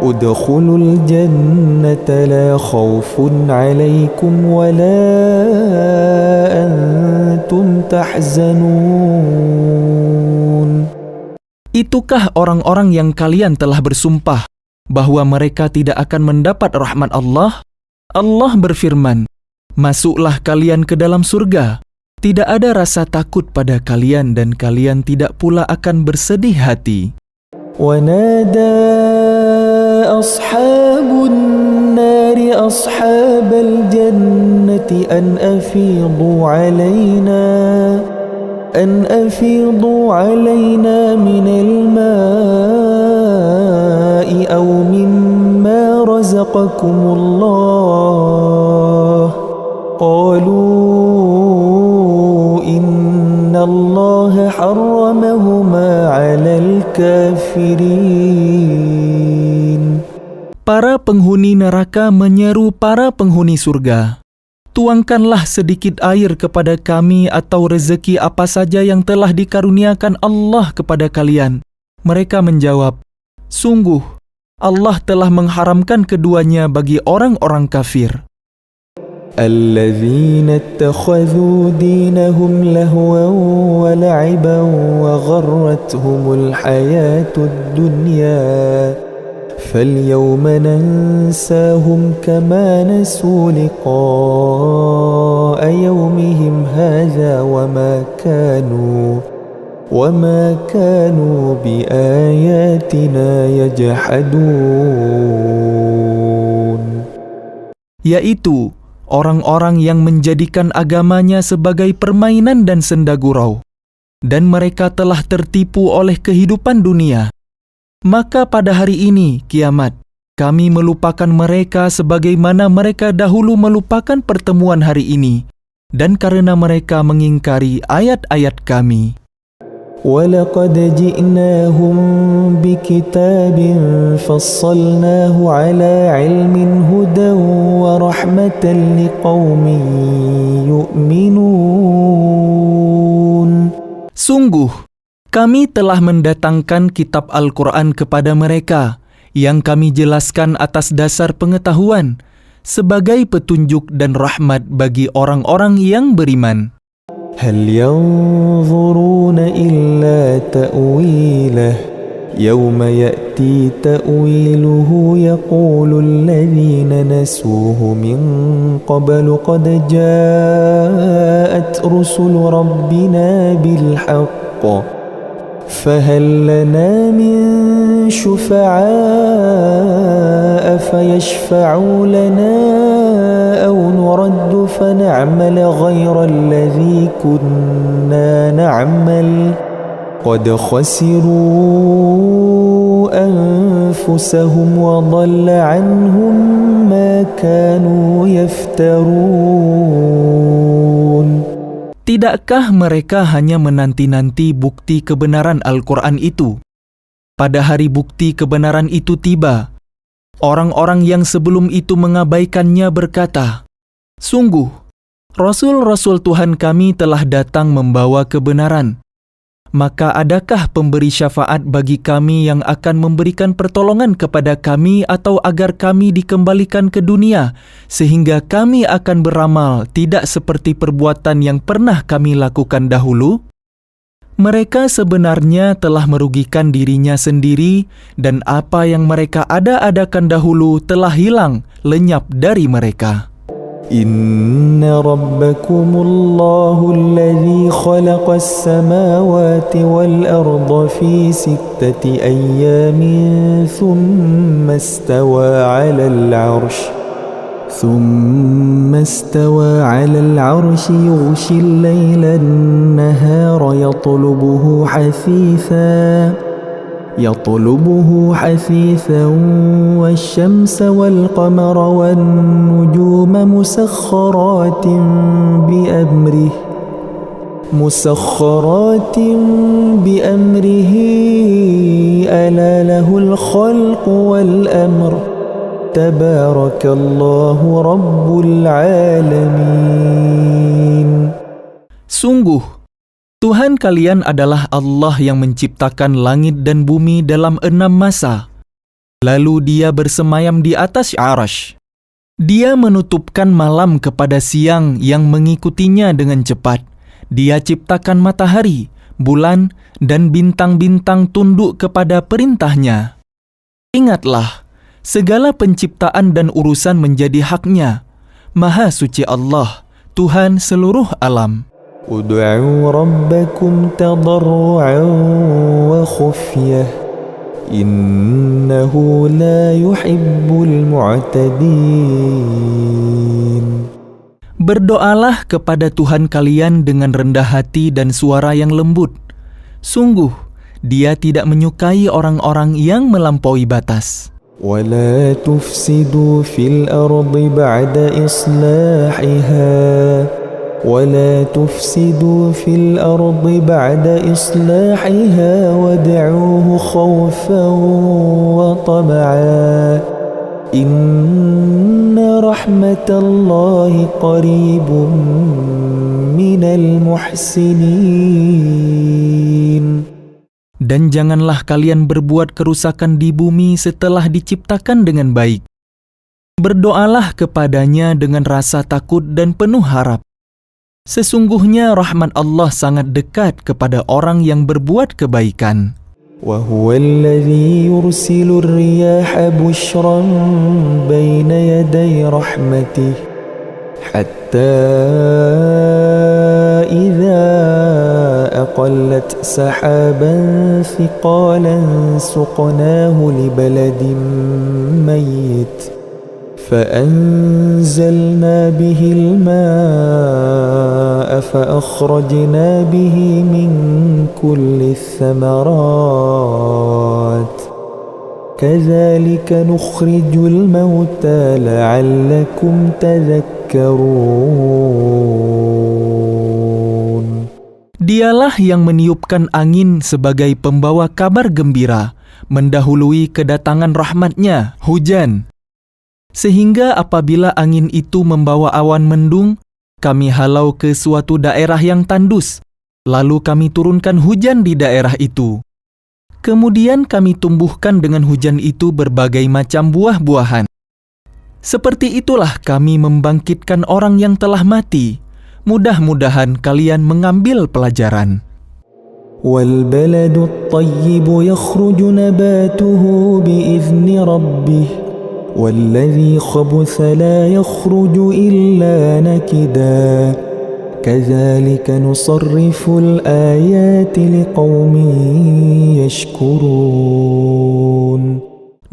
B: ادخلوا الجنة لا خوف عليكم ولا أنتم تحزنون.
A: Itukah orang-orang yang kalian telah bersumpah bahwa mereka tidak akan mendapat rahmat Allah? Allah berfirman, "Masuklah kalian ke dalam surga. Tidak ada rasa takut pada kalian dan kalian tidak pula akan bersedih hati."
B: ونادى أصحاب النار أصحاب الجنة أن أفيضوا علينا من الماء أو مما رزقكم الله قالوا إن الله حرمهما على الكافرين.
A: Para penghuni neraka menyeru para penghuni surga, "Tuangkanlah sedikit air kepada kami atau rezeki apa saja yang telah dikaruniakan Allah kepada kalian." Mereka menjawab, "Sungguh, Allah telah mengharamkan keduanya bagi orang-orang kafir."
B: الذين اتخذوا دينهم لهوا ولعبا وغرتهم الحياة الدنيا فاليوم ننساهم كما نسوا لقاء يومهم هذا وما كانوا بآياتنا يجحدون.
A: Yaitu orang-orang yang menjadikan agamanya sebagai permainan dan senda gurau, dan mereka telah tertipu oleh kehidupan dunia. Maka pada hari ini, kiamat, kami melupakan mereka sebagaimana mereka dahulu melupakan pertemuan hari ini, dan karena mereka mengingkari ayat-ayat kami.
B: وَلَقَدْ جِئْنَاهُمْ بِكِتَابٍ فَصَّلْنَاهُ عَلَى عِلْمٍ هُدًى وَرَحْمَةً لِقَوْمٍ يُؤْمِنُونَ.
A: Sungguh, kami telah mendatangkan kitab Al-Quran kepada mereka, yang kami jelaskan atas dasar pengetahuan, sebagai petunjuk dan rahmat bagi orang-orang yang beriman.
B: هل ينظرون إلا تأويله يوم يأتي تأويله يقول الذين نسوه من قبل قد جاءت رسل ربنا بالحق فهل لنا من شفعاء فيشفعوا لنا أو نرد فنعمل غير الذي كنا نعمل قد خسروا أنفسهم وضل عنهم ما كانوا يفترون.
A: Tidakkah mereka hanya menanti-nanti bukti kebenaran Al-Quran itu? Pada hari bukti kebenaran itu tiba, Orang-orang yang sebelum itu mengabaikannya berkata, "Sungguh, Rasul-Rasul Tuhan kami telah datang membawa kebenaran. Maka adakah pemberi syafaat bagi kami yang akan memberikan pertolongan kepada kami atau agar kami dikembalikan ke dunia sehingga kami akan beramal tidak seperti perbuatan yang pernah kami lakukan dahulu?" Mereka sebenarnya telah merugikan dirinya sendiri dan apa yang mereka ada-adakan dahulu telah hilang, lenyap dari mereka.
B: Inna rabbakumullahu alladhi khalaqas samawati wal arda fi sittati ayyamin thumma istawa 'alal 'arsy على العرش يغشي الليل النهار يطلبه حثيثا والشمس والقمر والنجوم مسخرات بأمره ألا له الخلق والأمر Tabarakallahu Rabbul Alamin.
A: Sungguh, Tuhan kalian adalah Allah yang menciptakan langit dan bumi dalam 6 masa. Lalu Dia bersemayam di atas Arasy. Dia menutupkan malam kepada siang yang mengikutinya dengan cepat. Dia ciptakan matahari, bulan, dan bintang-bintang tunduk kepada perintahnya. Ingatlah, segala penciptaan dan urusan menjadi haknya. Maha suci Allah, Tuhan seluruh alam.
B: Ud'u rabbakum tadarru'an wa khufyah, innahu la yuhibbul mu'tadin.
A: Berdoalah kepada Tuhan kalian dengan rendah hati dan suara yang lembut. Sungguh, Dia tidak menyukai orang-orang yang melampaui batas.
B: ولا تفسدوا في الأرض بعد إصلاحها وادعوه خوفا وطمعا إن رحمة الله قريب من المحسنين.
A: Dan janganlah kalian berbuat kerusakan di bumi setelah diciptakan dengan baik. Berdoalah kepadanya dengan rasa takut dan penuh harap. Sesungguhnya rahmat Allah sangat dekat kepada orang yang berbuat kebaikan.
B: وَهُوَ الَّذِي يُرْسِلُ الرِّيَاحَ بُشْرًا بَيْنَ يَدَيْ رَحْمَتِهِ حَتَّى إِذَا أقلت سحابا ثقالا سقناه لبلد ميت فأنزلنا به الماء فأخرجنا به من كل الثمرات كذلك نخرج الموتى لعلكم تذكرون.
A: Dialah yang meniupkan angin sebagai pembawa kabar gembira, mendahului kedatangan rahmat-Nya, hujan. Sehingga apabila angin itu membawa awan mendung, kami halau ke suatu daerah yang tandus, lalu kami turunkan hujan di daerah itu. Kemudian kami tumbuhkan dengan hujan itu berbagai macam buah-buahan. Seperti itulah kami membangkitkan orang yang telah mati. Mudah-mudahan kalian mengambil pelajaran.
B: وَالْبَلَدُ الطَّيِّبُ يَخْرُجُ نَبَاتُهُ بِإِذْنِ رَبِّهِ وَالَّذِي خَبُثَ لَا يَخْرُجُ إِلَّا نَكِدًا كَذَلِكَ نُصَرِّفُ الْآيَاتِ لِقَوْمٍ يَشْكُرُونَ.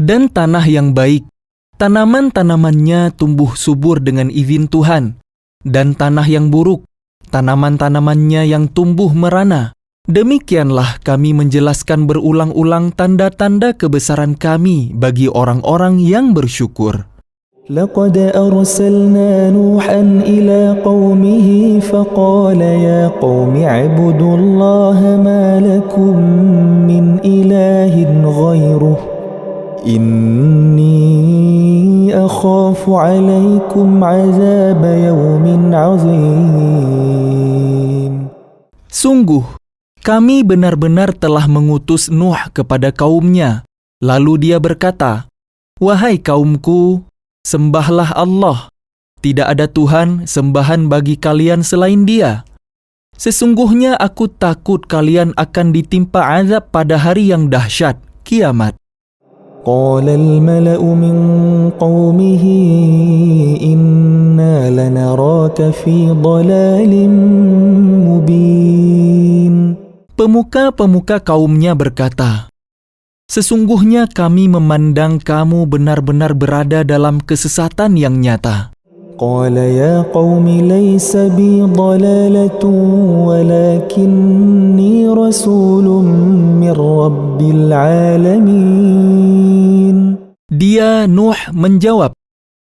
A: Dan tanah yang baik, tanaman-tanamannya tumbuh subur dengan izin Tuhan. Dan tanah yang buruk, tanaman-tanamannya yang tumbuh merana. Demikianlah kami menjelaskan berulang-ulang tanda-tanda kebesaran kami bagi orang-orang yang bersyukur.
B: لقد أرسلنا نوحا إلى قومه فقال يا قوم اعبدوا الله ما لكم من إله غيره إني أخاف عليكم عذاب يوم عظيم.
A: Sungguh, kami benar-benar telah mengutus Nuh kepada kaumnya. Lalu dia berkata, "Wahai kaumku, sembahlah Allah. Tidak ada Tuhan sembahan bagi kalian selain Dia. Sesungguhnya aku takut kalian akan ditimpa azab pada hari yang dahsyat, kiamat."
B: قال الملأ من قومه إنا لنراك في ضلال مبين.
A: Pemuka-pemuka kaumnya berkata, "Sesungguhnya kami memandang kamu benar-benar berada dalam kesesatan yang nyata."
B: قال يا قوم ليس بي ضلالة ولكني رسول من رب العالمين.
A: Dia, Nuh, menjawab,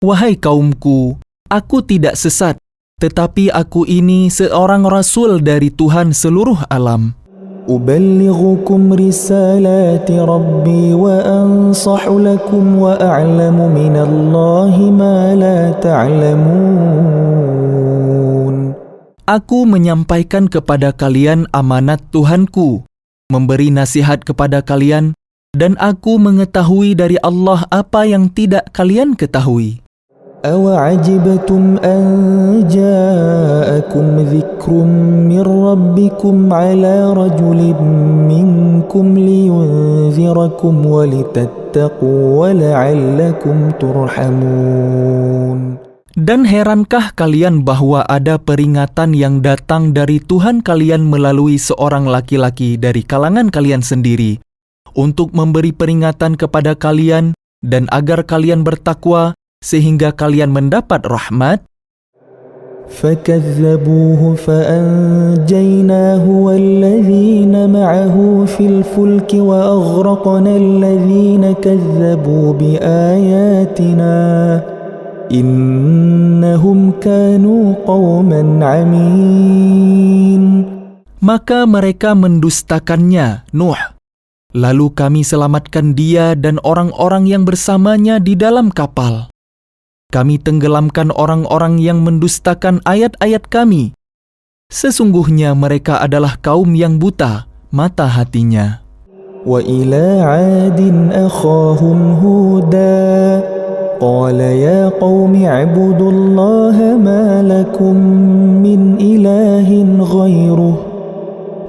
A: "Wahai kaumku, aku tidak sesat, tetapi aku ini seorang rasul dari Tuhan seluruh alam.
B: أبلغكم رسالات ربي وأنصح لكم وأعلم من الله ما لا تعلمون.
A: Aku menyampaikan kepada kalian amanat Tuhanku, memberi nasihat kepada kalian, dan aku mengetahui dari Allah apa yang tidak kalian ketahui.
B: أَوَعَجِبْتُمْ أَنْ جَاءَكُمْ ذِكْرٌ مِّنْ رَبِّكُمْ عَلَى رَجُلٍ مِّنْكُمْ لِيُنْذِرَكُمْ وَلِتَتَّقُوا وَلَعَلَّكُمْ تُرْحَمُونَ.
A: Dan herankah kalian bahwa ada peringatan yang datang dari Tuhan kalian melalui seorang laki-laki dari kalangan kalian sendiri, untuk memberi peringatan kepada kalian dan agar kalian bertakwa, sehingga kalian mendapat rahmat?
B: فَكَذَّبُوهُ فَأَنْجَيْنَاهُ وَالَّذِينَ مَعَهُ فِي الْفُلْكِ وَأَغْرَقْنَا الَّذِينَ كَذَّبُوا بِآيَاتِنَا إِنَّهُمْ كَانُوا قَوْمًا عَمِينَ.
A: Maka mereka mendustakannya, Nuh. Lalu kami selamatkan dia dan orang-orang yang bersamanya di dalam kapal. Kami tenggelamkan orang-orang yang mendustakan ayat-ayat kami. Sesungguhnya mereka adalah kaum yang buta mata hatinya.
B: وَإِلَى عَادٍ أَخَاهُمْ هُودًا قَالَ يَا قَوْمِ اعْبُدُوا اللَّهَ مَا لَكُمْ مِنْ إِلَٰهٍ غَيْرُهُ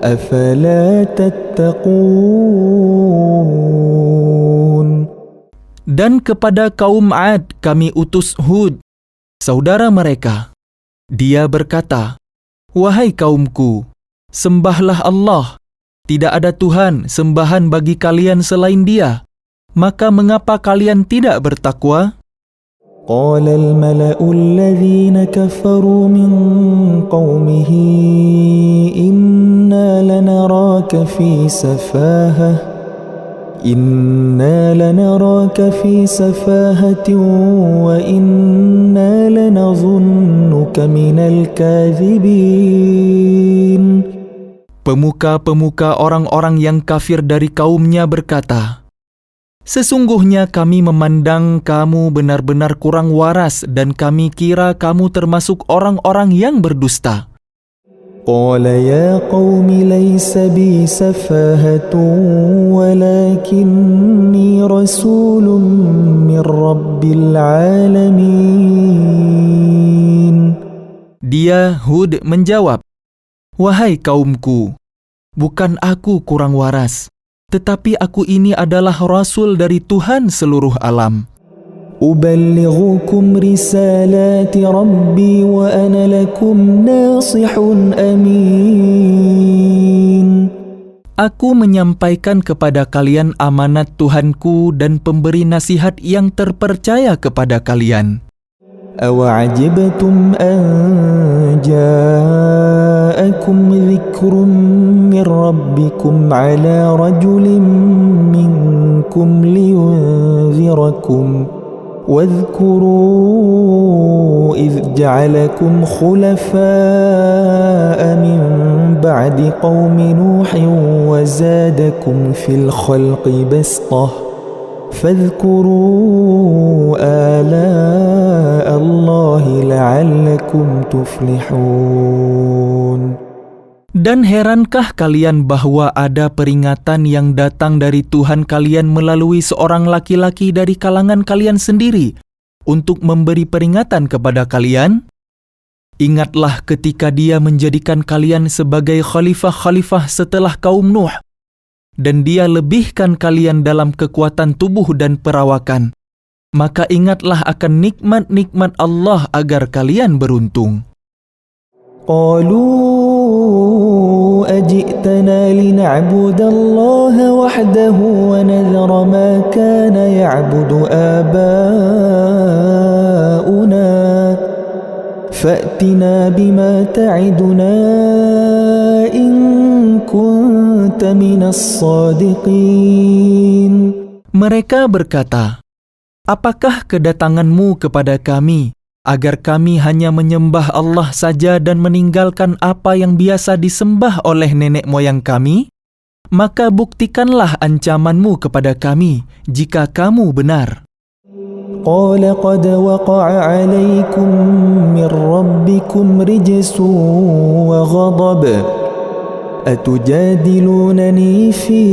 B: أَفَلَا تَتَّقُونَ.
A: Dan kepada kaum Ad kami utus Hud, saudara mereka. Dia berkata, "Wahai kaumku, sembahlah Allah. Tidak ada Tuhan sembahan bagi kalian selain Dia. Maka mengapa kalian tidak bertakwa?"
B: قال الملأ الذين كفروا من قومه إنا لنراك في سفاهة وإنا لنظنك من الكاذبين.
A: Pemuka-pemuka orang-orang yang kafir dari kaumnya berkata, "Sesungguhnya kami memandang kamu benar-benar kurang waras dan kami kira kamu termasuk orang-orang yang berdusta."
B: قال يا قوم ليس بي سفاهة ولكني رسول من رب العالمين.
A: Dia, Hud, menjawab, "Wahai kaumku, bukan aku kurang waras, tetapi aku ini adalah rasul dari Tuhan seluruh alam.
B: أبلغكم رسالات ربي وأنا لكم ناصح أمين.
A: Aku menyampaikan kepada kalian amanat Tuhanku dan pemberi nasihat yang terpercaya kepada kalian.
B: أَوَعَجِبْتُمْ أَنْ جَاءَكُمْ ذِكْرٌ مِّنْ رَبِّكُمْ عَلَى رَجُلٍ مِّنْكُمْ لِيُنْذِرَكُمْ واذكروا إذ جعلكم خلفاء من بعد قوم نوح وزادكم في الخلق بسطة فاذكروا آلاء الله لعلكم تفلحون.
A: Dan herankah kalian bahwa ada peringatan yang datang dari Tuhan kalian melalui seorang laki-laki dari kalangan kalian sendiri untuk memberi peringatan kepada kalian? Ingatlah ketika dia menjadikan kalian sebagai khalifah-khalifah setelah kaum Nuh, dan dia lebihkan kalian dalam kekuatan tubuh dan perawakan. Maka ingatlah akan nikmat-nikmat Allah agar kalian beruntung.
B: قالوا أجئتنا لنعبد الله وحده ونذر ما كان يعبد آباؤنا فأتنا بما تعدنا إن كنت من الصادقين.
A: Mereka berkata, apakah kedatanganmu kepada kami agar kami hanya menyembah Allah saja dan meninggalkan apa yang biasa disembah oleh nenek moyang kami? Maka buktikanlah ancamanmu kepada kami jika kamu benar.
B: قال قد وقع عليكم من ربكم رجس وغضب أتجادلونني في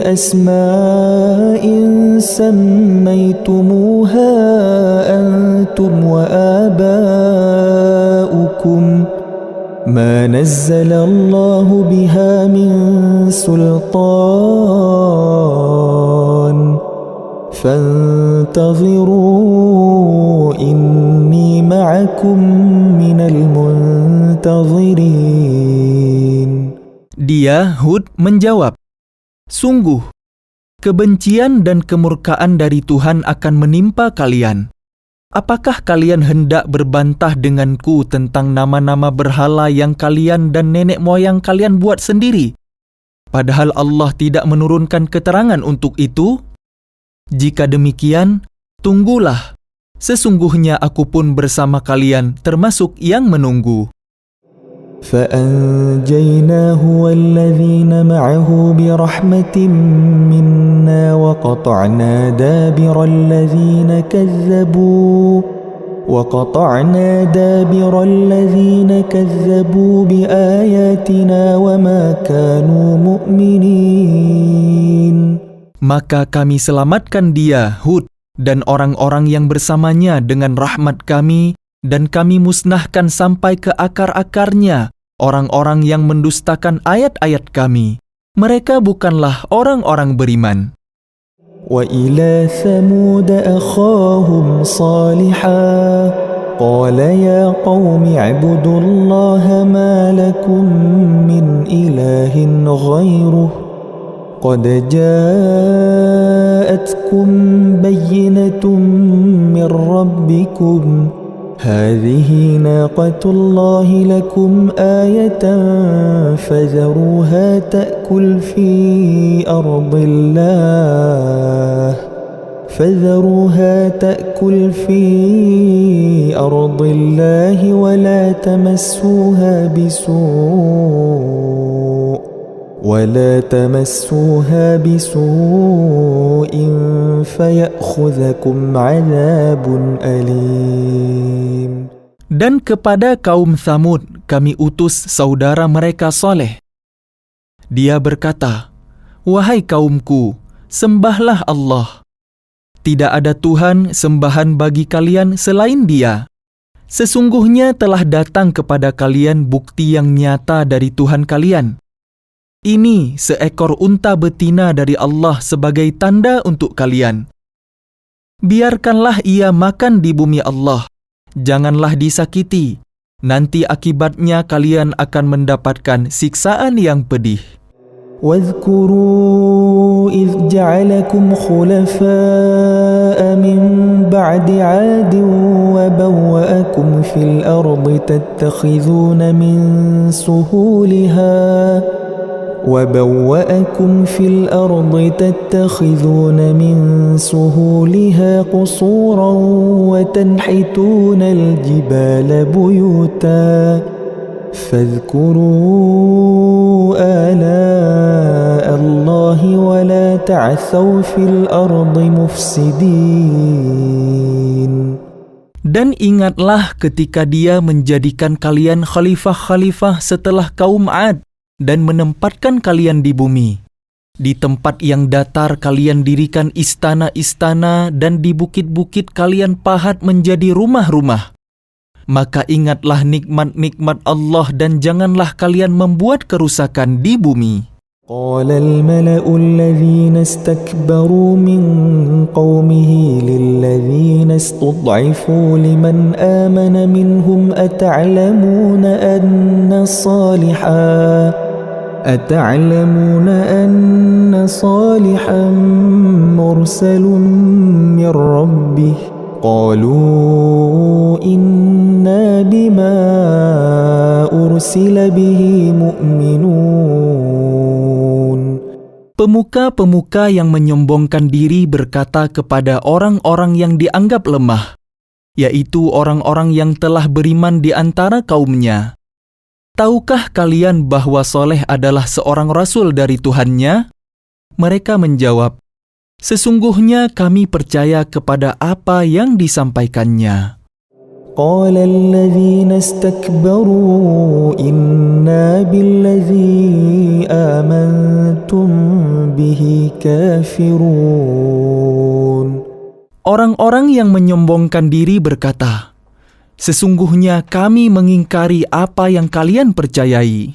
B: أسماء سميتموها أنتم وآباؤكم ما نزل الله بها من سلطان فانتظروا إني معكم من المنتظرين.
A: Dia, Hud, menjawab, sungguh, kebencian dan kemurkaan dari Tuhan akan menimpa kalian. Apakah kalian hendak berbantah denganku tentang nama-nama berhala yang kalian dan nenek moyang kalian buat sendiri? Padahal Allah tidak menurunkan keterangan untuk itu? Jika demikian, tunggulah. Sesungguhnya aku pun bersama kalian termasuk yang menunggu.
B: فأنجيناه والذين معه برحمة منا وقطعنا دابر الذين كذبوا بآياتنا وما كانوا مؤمنين.
A: Maka kami selamatkan dia, Hud, dan orang-orang yang bersamanya dengan rahmat kami, dan kami musnahkan sampai ke akar-akarnya orang-orang yang mendustakan ayat-ayat kami. Mereka bukanlah orang-orang beriman.
B: وإلى ثمود أخاهم صالحا قال يا قوم اعبدوا الله ما لكم من إله غيره قد جاءتكم بينة من ربكم هذه ناقة الله لكم آية فذروها تأكل في أرض الله ولا تمسوها بسوء فيأخذكم عذاب أليم.
A: Dan kepada kaum Tsamud kami utus saudara mereka Saleh. Dia berkata, wahai kaumku, sembahlah Allah. Tidak ada Tuhan sembahan bagi kalian selain Dia. Sesungguhnya telah datang kepada kalian bukti yang nyata dari Tuhan kalian. Ini seekor unta betina dari Allah sebagai tanda untuk kalian. Biarkanlah ia makan di bumi Allah. Janganlah disakiti. Nanti akibatnya kalian akan mendapatkan siksaan yang pedih.
B: واذكروا إذ جعلكم خلفاء من بعد عاد وبوأكم في الأرض تتخذون من سهولها قصورا وتنحتون الجبال بيوتا فاذكروا آلاء الله ولا تعثوا في الأرض مفسدين.
A: Dan ingatlah ketika Dia menjadikan kalian khalifah-khalifah setelah kaum Ad dan menempatkan kalian di bumi. Di tempat yang datar kalian dirikan istana-istana dan di bukit-bukit kalian pahat menjadi rumah-rumah. Maka ingatlah nikmat-nikmat Allah dan janganlah kalian membuat kerusakan di bumi.
B: قال الملأ الذين استكبروا من قومه للذين استضعفوا لمن آمن منهم أتعلمون أن صالحا مرسل من ربه قالوا إنا بما أرسل به مؤمنون.
A: Pemuka-pemuka yang menyombongkan diri berkata kepada orang-orang yang dianggap lemah, yaitu orang-orang yang telah beriman di antara kaumnya. Tahukah kalian bahwa Soleh adalah seorang rasul dari Tuhannya? Mereka menjawab, sesungguhnya kami percaya kepada apa yang disampaikannya.
B: قال الذين استكبروا إنا بالذي آمنتم به كافرون.
A: Orang-orang yang menyombongkan diri berkata, sesungguhnya kami mengingkari apa yang kalian percayai.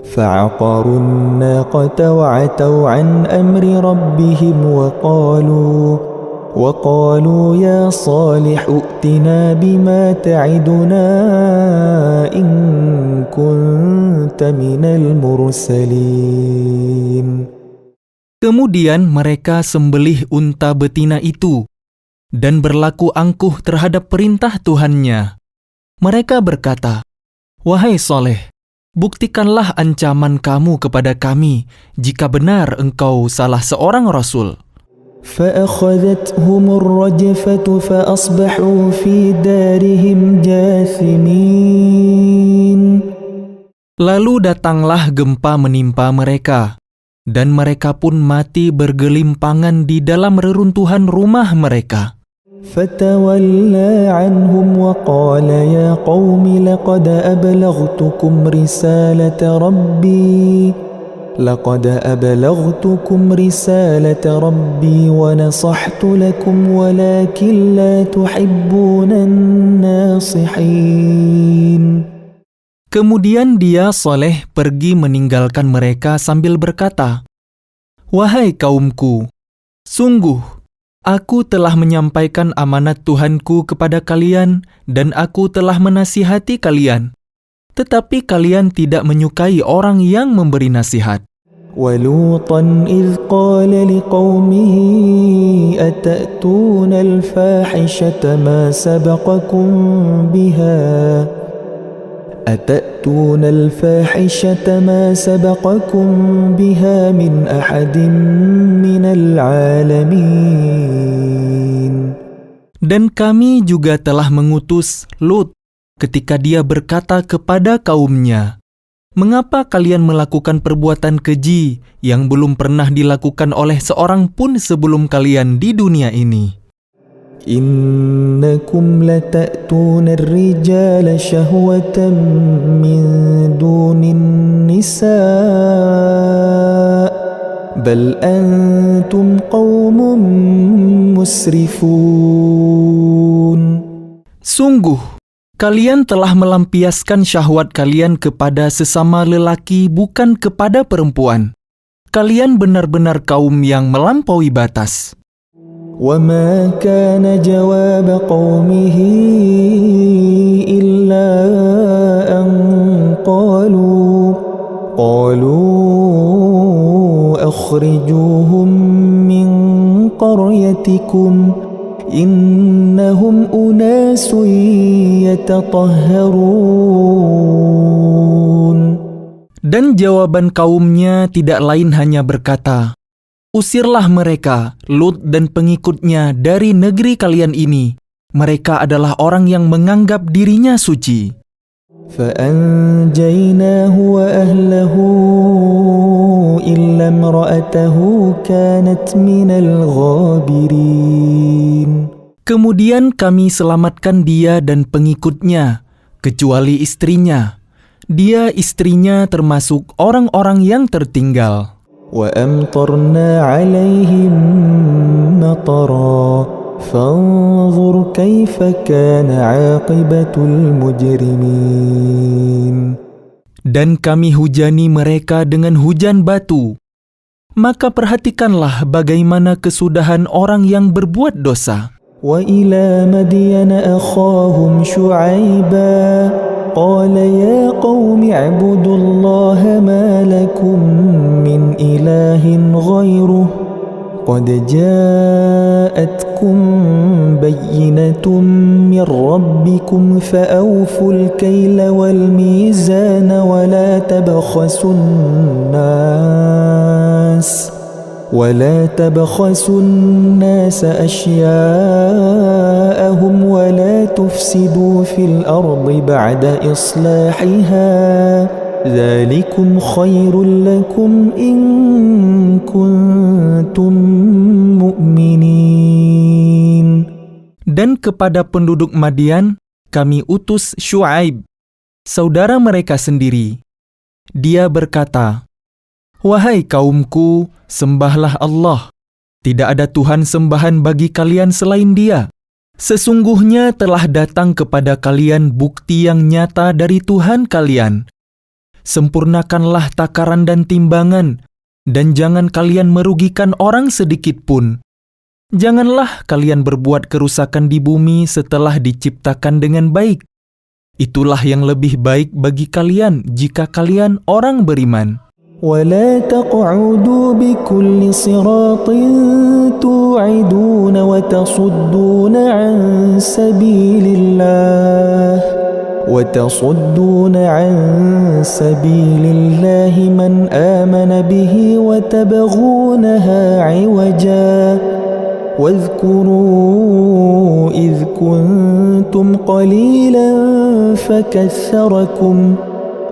B: فعقروا الناقة وعتوا عن أمر ربهم وقالوا يا صالح ائتنا بما تعدنا إن كنت من المرسلين.
A: Kemudian mereka sembelih unta betina itu dan berlaku angkuh terhadap perintah Tuhannya. Mereka berkata, wahai Soleh, buktikanlah ancaman kamu kepada kami jika benar engkau salah seorang rasul.
B: فأخذتهم الرجفة فأصبحوا في دارهم جاثمين.
A: Lalu datanglah gempa menimpa mereka, dan mereka pun mati bergelimpangan di dalam reruntuhan rumah mereka.
B: فتولى عنهم وقال يا قوم لقد أبلغتكم رسالة ربي ونصحت لكم ولكن لا تحبون الناصحين.
A: Kemudian dia Soleh pergi meninggalkan mereka sambil berkata, wahai kaumku, sungguh aku telah menyampaikan amanat Tuhanku kepada kalian dan aku telah menasihati kalian. Tetapi kalian tidak menyukai orang yang memberi nasihat.
B: وَلُوطًا إِذْ قَالَ لِقَوْمِهِ أَتَأْتُونَ الْفَاحِشَةَ مَا سَبَقَكُمْ بِهَا مِنْ أَحَدٍ مِنَ الْعَالَمِينَ.
A: Dan kami juga telah mengutus Lut ketika dia berkata kepada kaumnya, mengapa kalian melakukan perbuatan keji yang belum pernah dilakukan oleh seorang pun sebelum kalian di dunia ini?
B: إنكم لتأتون الرجال شهوة من دون النساء بل أنتم قوم مسرفون.
A: Sungguh, kalian telah melampiaskan syahwat kalian kepada sesama lelaki bukan kepada perempuan. Kalian benar-benar kaum yang melampaui batas.
B: وما كان جواب قومه إلا أن قالوا أخرجوهم من قريتكم إنهم أناس يتطهرون.
A: Dan jawaban kaumnya tidak lain hanya berkata, usirlah mereka, Lut dan pengikutnya dari negeri kalian ini. Mereka adalah orang yang menganggap dirinya suci.
B: فأنجيناه وأهله إلا امرأته كانت من الغابرين.
A: Kemudian kami selamatkan dia dan pengikutnya, kecuali istrinya. Dia istrinya termasuk orang-orang yang tertinggal.
B: وأمطرنا عليهم مطرا فانظر كيف كان عاقبة المجرمين.
A: Dan kami hujani mereka dengan hujan batu. Maka perhatikanlah bagaimana kesudahan orang yang berbuat dosa.
B: وإلى مدين أخاهم شعيبا قال يا قوم اعبدوا الله ما لكم من إله غيره قد جاءتكم بينة من ربكم فأوفوا الكيل والميزان ولا تبخسوا الناس أشياءهم ولا تفسدوا في الأرض بعد إصلاحها ذلكم خير لكم إن كنتم مؤمنين.
A: Dan kepada penduduk Madian, kami utus Syuaib, saudara mereka sendiri. Dia berkata, "Wahai kaumku, sembahlah Allah. Tidak ada Tuhan sembahan bagi kalian selain Dia. Sesungguhnya telah datang kepada kalian bukti yang nyata dari Tuhan kalian. Sempurnakanlah takaran dan timbangan, dan jangan kalian merugikan orang sedikit pun. Janganlah kalian berbuat kerusakan di bumi setelah diciptakan dengan baik. Itulah yang lebih baik bagi kalian jika kalian orang beriman.
B: ولا تقعدوا بكل صراط توعدون وتصدون عن سبيل الله من آمن به وتبغونها عوجا واذكروا إذ كنتم قليلا فكثركم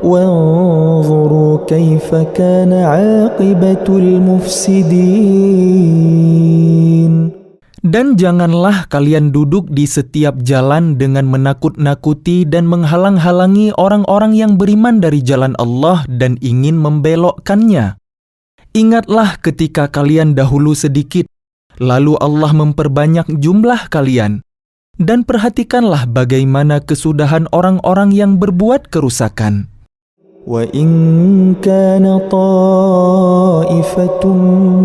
B: وانظروا كيف كان عاقبة المفسدين.
A: Dan janganlah kalian duduk di setiap jalan dengan menakut-nakuti dan menghalang-halangi orang-orang yang beriman dari jalan Allah dan ingin membelokkannya. Ingatlah ketika kalian dahulu sedikit, lalu Allah memperbanyak jumlah kalian. Dan perhatikanlah bagaimana kesudahan orang-orang yang berbuat kerusakan.
B: وَإِنْ كَانَ طَائِفَةٌ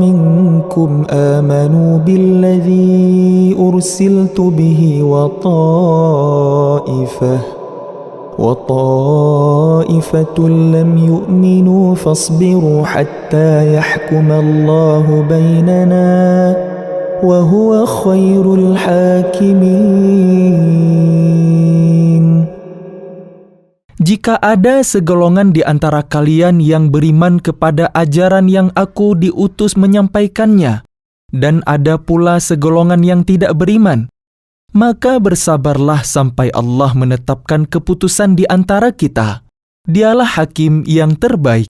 B: مِّنْكُمْ آمَنُوا بِالَّذِي أُرْسِلْتُ بِهِ وطائفة لم يؤمنوا فاصبروا حتى يحكم الله بيننا وهو خير الحاكمين.
A: Jika ada segolongan di antara kalian yang beriman kepada ajaran yang aku diutus menyampaikannya, dan ada pula segolongan yang tidak beriman, maka bersabarlah sampai Allah menetapkan keputusan di antara kita. Dialah hakim yang terbaik.